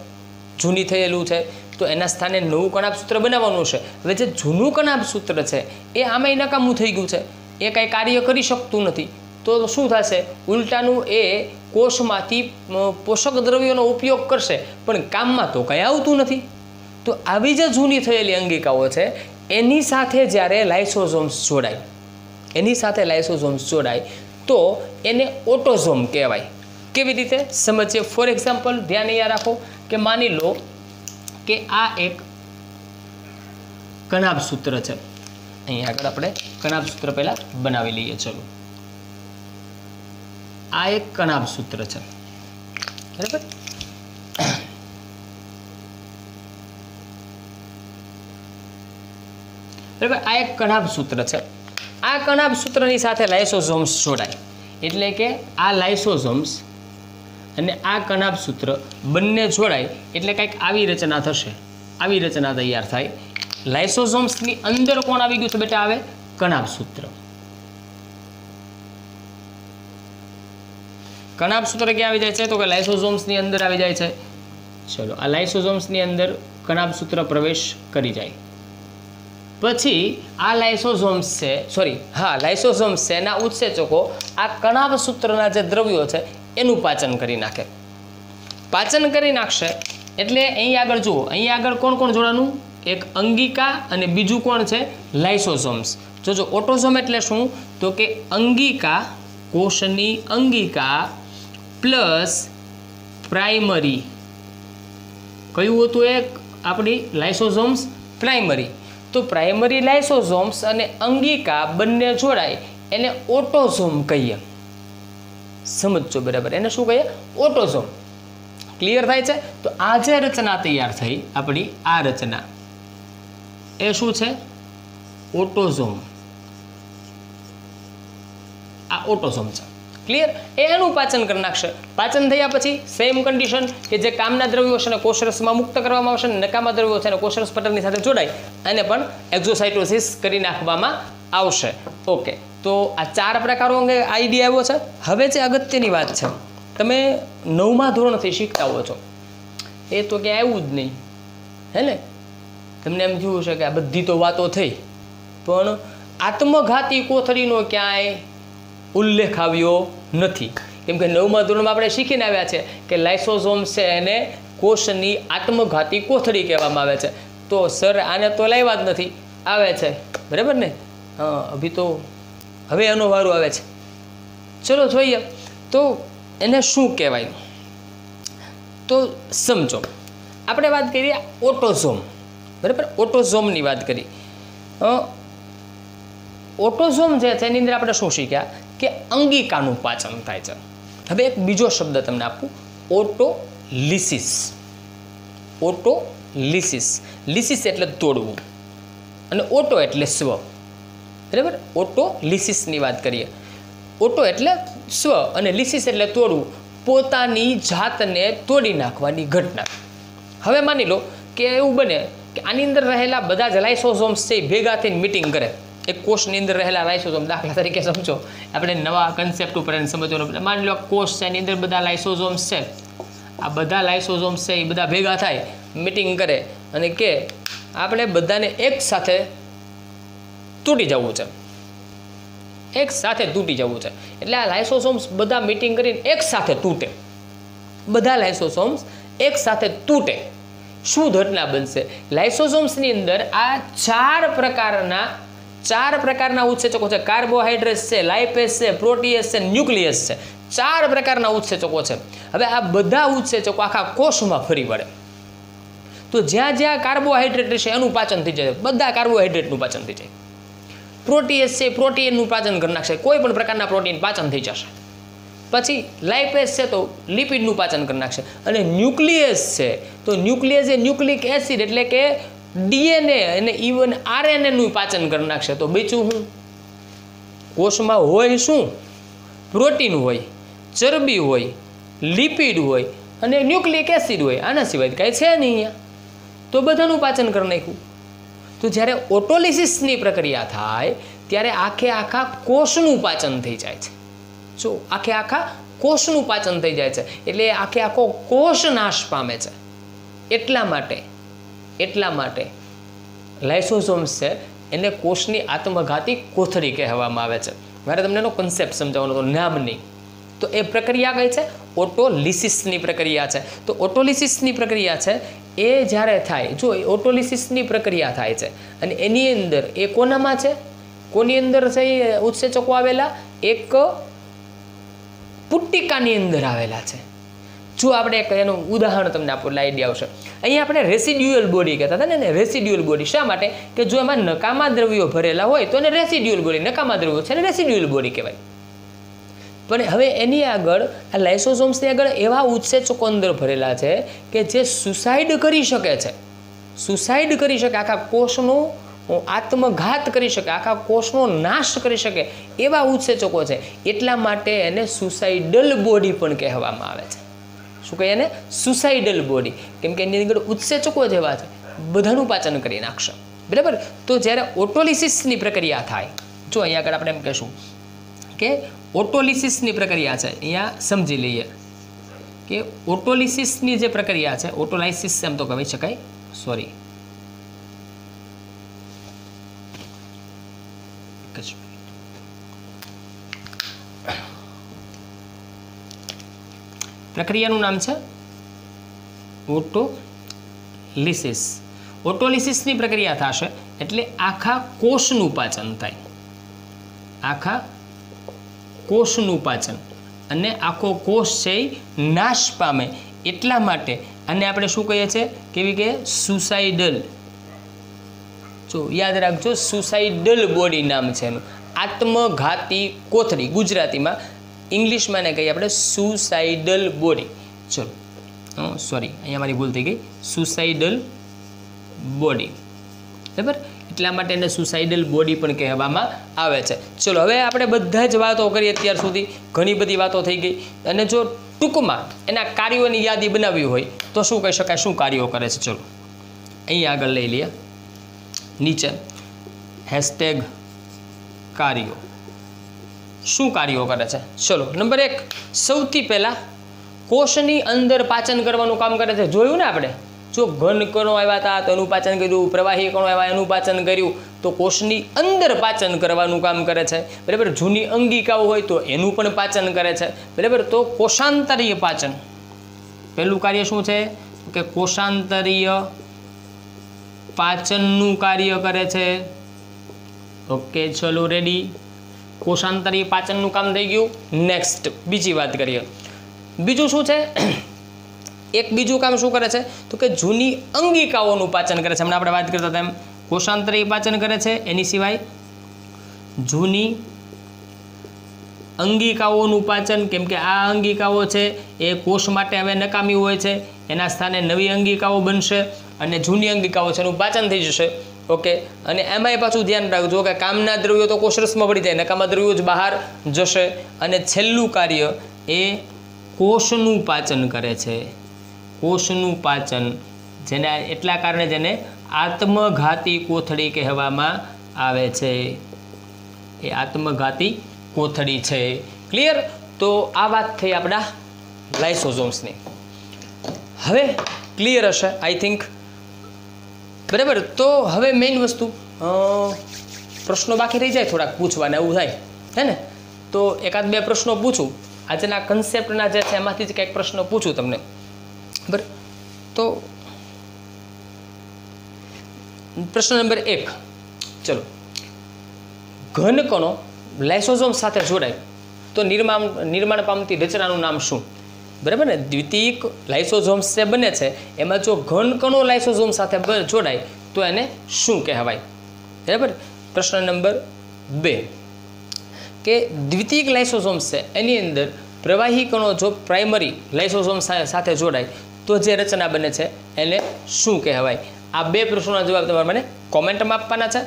જૂની થયેલું છે, તો એના સ્થાને નવું કણાભ સૂત્ર બનાવવાનું છે. હવે જે જૂનું કણાભ સૂત્ર છે એ આમાંય નકામું થઈ ગયું છે, એ કાંઈ કાર્ય કરી શકતું નથી. તો શું થશે? ઉલટાનું એ કોષમાંથી પોષક દ્રવ્યોનો ઉપયોગ કરશે, પણ કામમાં તો કંઈ આવતું નથી. તો આવી જે જૂની થયેલી અંગિકાઓ છે એની સાથે જ્યારે લાઇસોઝોમ્સ જોડાય, એની સાથે લાઇસોઝોમ્સ જોડાય તો એને ઓટોઝોમ કહેવાય. કેવી રીતે સમજીએ? ફોર એક્ઝામ્પલ ધ્યાન અહીંયા રાખો કે માની લો કે આ એક કણાભ સૂત્ર છે. અહીંયા આગળ આપણે કણાભ સૂત્ર પહેલાં બનાવી લઈએ. ચલો, આ એક કણાભ સૂત્ર છે, બરાબર? બરાબર, આ એક કણાભ સૂત્ર છે. આ કણાભ સૂત્રની સાથે લાઇસોઝોમ્સ જોડાય, એટલે કે આ લાઇસોઝોમ્સ અને આ કણાભ સૂત્ર બંને જોડાય એટલે કંઈક આવી રચના થશે, આવી રચના તૈયાર થાય. લાઇસોઝોમ્સની અંદર કોણ આવી ગયું છે બેટા? આવે કણાભ સૂત્ર. કણાભ સૂત્ર ક્યાં આવી જાય છે? તો કે લાઇસોઝોમ્સની અંદર આવી જાય છે. ચલો, આ લાઇસોઝોમ્સની અંદર કણાભ સૂત્ર પ્રવેશ કરી જાય પછી આ લાઇસોઝોમ્સ છે, લાઇસોઝોમ્સ છે એના ઉત્સેચકો આ કણાભ સૂત્રના જે દ્રવ્યો છે એનું પાચન કરી નાખે. પાચન કરી નાખશે એટલે અહીં આગળ જુઓ, અહીં આગળ કોણ કોણ જોડાનું? એક અંગિકા અને બીજું કોણ છે? લાઇસોઝોમ્સ. જોજો, ઓટોઝોમ એટલે શું? તો કે અંગિકા, કોષની અંગિકા પ્લસ પ્રાઇમરી. કયું હતું એક? આપણી લાઇસોઝોમ્સ પ્રાઇમરી. તો પ્રાઇમરી લાઇસોઝોમ્સ અને અંગિકા બંને જોડાય એને ઓટોઝોમ કહીએ. સમજો બરાબર? એને શું કહીએ? ઓટોઝોમ. ક્લિયર થાય છે? તો આ જે રચના તૈયાર થઈ આપણી, આ રચના એ શું છે? ઓટોઝોમ. આ ઓટોઝોમ છે. ક્લિયર? એનું પાચન કરી નાખશે. પાચન થયા પછી સેમ કન્ડિશન કે જે કામના દ્રવ્યો છે ને કોષરસમાં મુક્ત કરવામાં આવશે, ને નકામા દ્રવ્યો છે ને કોષરસ પટલની સાથે જોડાય અને પણ એક્ઝોસાઇટોસિસ કરી નાખવામાં આવશે. ઓકે, તો આ 4 પ્રકારો અંગે આઈડિયા આવ્યો છે. હવે જે અગત્યની વાત છે, તમે 9મા ધોરણથી શીખતા હો છો, એ તો ક્યાંય આવ્યું જ નહીં, હે ને? તમને એમ થયું છે કે આ બધી તો વાતો થઈ, પણ આત્મઘાતી કોથળીનો ક્યાંય ઉલ્લેખ આવ્યો નથી. કેમ કે 9મા ધોરણમાં આપણે શીખીને આવ્યા છે કે લાઇસોઝોમ્સ છે એને કોષની આત્મઘાતી કોથળી કહેવામાં આવે છે. તો સર આને તો લાવ્યા જ નથી, આવે છે, બરાબર ને? હવે એનો વારો આવે છે. ચલો જોઈએ તો એને શું કહેવાય. તો સમજો, આપણે વાત કરીએ ઓટોઝોમ, બરાબર? ઓટોઝોમની વાત કરી. ઓટોઝોમ જે છે એની અંદર આપણે શું શીખ્યા કે અંગિકાનું પાચન થાય છે. હવે એક બીજો શબ્દ તમને આપું, ઓટોલિસિસ. ઓટોલિસિસ, લિસિસ એટલે તોડવું અને ઓટો એટલે સ્વ, બરાબર? ઓટોલિસિસની વાત કરીએ. ઓટો એટલે સ્વ અને લિસિસ એટલે તોડવું, પોતાની જાતને તોડી નાખવાની ઘટના. હવે માની લો કે એવું બને કે આની અંદર રહેલા બધા જ લાઇસોઝોમ્સ છે ભેગા થઈને મીટિંગ કરે. એક કોષની અંદર રહેલા લાઇસોઝોમ, દાખલા તરીકે સમજો, આપણે નવા કન્સેપ્ટ ઉપર એને સમજવાનું. માની લો કોષ છે એની અંદર બધા લાઇસોઝોમ્સ છે, આ બધા લાઇસોઝોમ્સ છે એ બધા ભેગા થાય, મીટિંગ કરે અને કે આપણે બધાને એક સાથે તૂટી જવું છે, એક સાથે તૂટી જવું છે. એટલે આ લાઇસોઝોમ્સ બધા મીટિંગ કરીને એક સાથે તૂટે, બધા લાઇસોઝોમ્સ એક સાથે તૂટે. શું ઘટના બનશે? લાઇસોઝોમ્સની અંદર આ 4 પ્રકારના ઉત્સેચકો છે. કાર્બોહાઈડ્રેટ્સ છે, લાઇપેઝ છે, પ્રોટીએઝ છે, ન્યુક્લિયસ છે. 4 પ્રકારના ઉત્સેચકો છે. હવે આ બધા ઉત્સેચકો આખા કોષમાં ફરી વળે. તો જ્યાં જ્યાં કાર્બોહાઈડ્રેટ છે એનું પાચન થઈ જાય, બધા કાર્બોહાઈડ્રેટનું પાચન થઈ જાય. પ્રોટીએઝ છે, પ્રોટીનનું પાચન કરી નાખશે, કોઈ પણ પ્રકારના પ્રોટીન પાચન થઈ જશે. પછી લાઇપેઝ છે તો લિપિડનું પાચન કરી નાખશે. અને ન્યુક્લિયસ છે તો ન્યુક્લિયસ એ ન્યુક્લિક એસિડ એટલે કે ડીએનએ અને ઇવન આરએનએનું પાચન કરી નાખશે. તો બીજું શું કોષમાં હોય? શું? પ્રોટીન હોય, ચરબી હોય, લિપિડ હોય અને ન્યુક્લિક એસિડ હોય. આના સિવાય કાંઈ છે નહીં અહીંયા. તો બધાનું પાચન કરી નાખ્યું. તો જ્યારે ઓટોલિસિસની પ્રક્રિયા થાય ત્યારે આખે આખા કોષનું પાચન થઈ જાય છે। જો આખે આખા કોષનું પાચન થઈ જાય છે એટલે આખે આખો કોષ નાશ પામે છે। એટલા માટે લાઇસોસોમ્સ છે એને કોષની આત્મઘાતી કોથળી કહેવામાં આવે છે। મારે તમને એનો કન્સેપ્ટ સમજાવવાનો હતો, નામ નહીં। તો એ પ્રક્રિયા કઈ છે? ઓટોલિસિસની પ્રક્રિયા છે। તો ઓટોલિસિસની પ્રક્રિયા છે એ જ્યારે થાય, જો ઓટોલિસિસની પ્રક્રિયા થાય છે અને એની અંદર એ કોનામાં છે? કોની અંદર છે એ ઉત્સેચકો આવેલા? એક પુટ્ટિકાની અંદર આવેલા છે। જો આપણે એક એનું ઉદાહરણ તમને આપો એટલે આઈડિયા આવશે। અહીંયા આપણે રેસિડ્યુઅલ બોડી કહેતા હતા ને, રેસિડ્યુઅલ બોડી શા માટે? કે જો એમાં નકામા દ્રવ્યો ભરેલા હોય તો એને રેસિડ્યુઅલ બોડી, નકામા દ્રવ્યો છે ને રેસિડ્યુઅલ બોડી કહેવાય। પણ હવે એની આગળ આ લાઇસોસોમ્સની આગળ એવા ઉત્સેચકો અંદર ભરેલા છે કે જે સુસાઇડ કરી શકે છે, આખા કોષનો આત્મઘાત કરી શકે, આખા કોષનો નાશ કરી શકે એવા ઉત્સેચકો છે। એટલા માટે એને સુસાઇડલ બોડી પણ કહેવામાં આવે છે। શું કહીએ એને? સુસાઇડલ બોડી, કેમ કે એની અંદર ઉત્સેચકો જેવા છે, બધાનું પાચન કરી નાખશે, બરાબર। તો જ્યારે ઓટોલિસિસની પ્રક્રિયા થાય, જો અહીંયા આગળ આપણે એમ કહીશું કે ઓટોલિસિસની પ્રક્રિયા છે, અહીંયા સમજી લઈએ કે ઓટોલિસિસની જે પ્રક્રિયા છે, ઓટોલાઇસિસ એમ તો કહી શકાય, સોરી, પ્રક્રિયાનું નામ છે ઓટોલિસિસ। ઓટોલિસિસની પ્રક્રિયા થશે એટલે આખા કોષનું પાચન થાય, આખા કોષનું પાચન, અને આખો કોષ છે નાશ પામે। એટલા માટે અને આપણે શું કહીએ છીએ? કેવી કે સુસાઇડલ, જો યાદ રાખજો, સુસાઇડલ બોડી નામ છે એનું, આત્મઘાતી કોથળી ગુજરાતીમાં, ઇંગ્લિશમાં ને કહીએ આપણે સુસાઇડલ બોડી। ચલો, સોરી, અહીંયા મારી ભૂલ થઈ ગઈ, સુસાઇડલ બોડી, બરાબર। એટલા માટે એને સુસાઇડલ બોડી પણ કહેવામાં આવે છે। ચલો, હવે આપણે બધા જ વાતો કરી અત્યાર સુધી, ઘણી બધી વાતો થઈ ગઈ, અને જો ટૂંકમાં એના કાર્યોની યાદી બનાવવી હોય તો શું કહી શકાય, શું કાર્યો કરે છે? ચલો અહીં આગળ લઈ લઈએ, નીચે હેશટેગ કાર્યો, શું કાર્યો કરે છે? ચલો, નંબર 1, સૌથી પહેલાં કોષની અંદર પાચન કરવાનું કામ કરે છે। જોયું ને આપણે, જો ઘન કણો આવ્યા હતા તો એનું પાચન કર્યું, પ્રવાહી કણો આવ્યા એનું પાચન કર્યું, તો કોષની અંદર પાચન કરવાનું કામ કરે છે, બરાબર। જૂની અંગિકાઓ હોય તો એનું પણ પાચન કરે છે, બરાબર। તો કોષાંતરીય પાચન, પહેલું કાર્ય શું છે કે કોષાંતરીય પાચનનું કાર્ય કરે છે। ઓકે, ચલો રેડી, કોષાંતરીય પાચનનું કામ થઈ ગયું। નેક્સ્ટ બીજી વાત કરીએ, બીજું શું છે? એક બીજું કામ શું કરે છે તો કે જૂની અંગિકાઓનું પાચન કરે છે। હમણાં આપણે વાત કરતા હતા એમ, કોષાંતરીય પાચન કરે છે, એની સિવાય જૂની અંગિકાઓનું પાચન, કેમ કે આ અંગિકાઓ છે એ કોષ માટે હવે નકામી હોય છે, એના સ્થાને નવી અંગિકાઓ બનશે અને જૂની અંગિકાઓ છે એનું પાચન થઈ જશે। ઓકે, અને એમાંય પાછું ધ્યાન રાખજો કે કામના દ્રવ્યો તો કોષરસમાં પડી જાય, નકામા દ્રવ્યો જ બહાર જશે। અને છેલ્લું કાર્ય એ કોષનું પાચન કરે છે, કોષનું પાચન, જેને એટલા કારણે જેને આત્મઘાતી કોથળી કહેવામાં આવે છે, એ આત્મઘાતી કોથળી છે। ક્લિયર? તો આ વાત થઈ આપણા લાઇસોસોમ્સની। હવે ક્લિયર હશે આઈ થિંક, બરાબર। તો હવે મેઇન વસ્તુ, પ્રશ્નો બાકી રહી જાય થોડાક પૂછવાના, એવું થાય હે ને, તો એકાદ બે પ્રશ્નો પૂછું, આજના કન્સેપ્ટના જે છે એમાંથી જ કંઈક પ્રશ્નો પૂછું તમને, બરાબર। તો પ્રશ્ન નંબર 1, ચલો, ઘન કણો લાઇસોસોમ સાથે જોડાય તો નિર્માણ પામતી રચનાનું નામ શું? બરાબર ને, દ્વિતીયક લાઇસોસોમ્સ જે બને છે એમાં જો ઘન કણો લાઇસોસોમ સાથે જોડાય તો એને શું કહેવાય? બરાબર। પ્રશ્ન નંબર 2 કે દ્વિતીયક લાઇસોસોમ્સ છે એની અંદર પ્રવાહી કણો જો પ્રાઇમરી લાઇસોસોમ સાથે જોડાય તો જે રચના બને છે એને શું કહેવાય? આ બે પ્રશ્નોના જવાબ તમારે મને કોમેન્ટમાં આપવાના છે।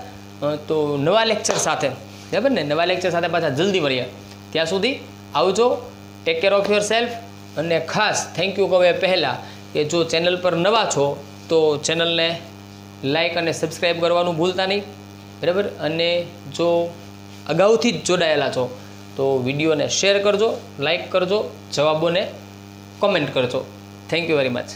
તો નવા લેક્ચર સાથે, બરાબર ને, નવા લેક્ચર સાથે પાછા જલ્દી મળીએ, ત્યાં સુધી આવજો, take care of your self. અને ખાસ થેન્ક યુ કહે પહેલાં કે જો ચેનલ પર નવા છો તો ચેનલને લાઇક અને સબસ્ક્રાઈબ કરવાનું ભૂલતા નહીં, બરાબર। અને જો અગાઉથી જ જોડાયેલા છો તો વિડીયોને શેર કરજો, લાઇક કરજો, જવાબોને કોમેન્ટ કરજો. Thank you very much.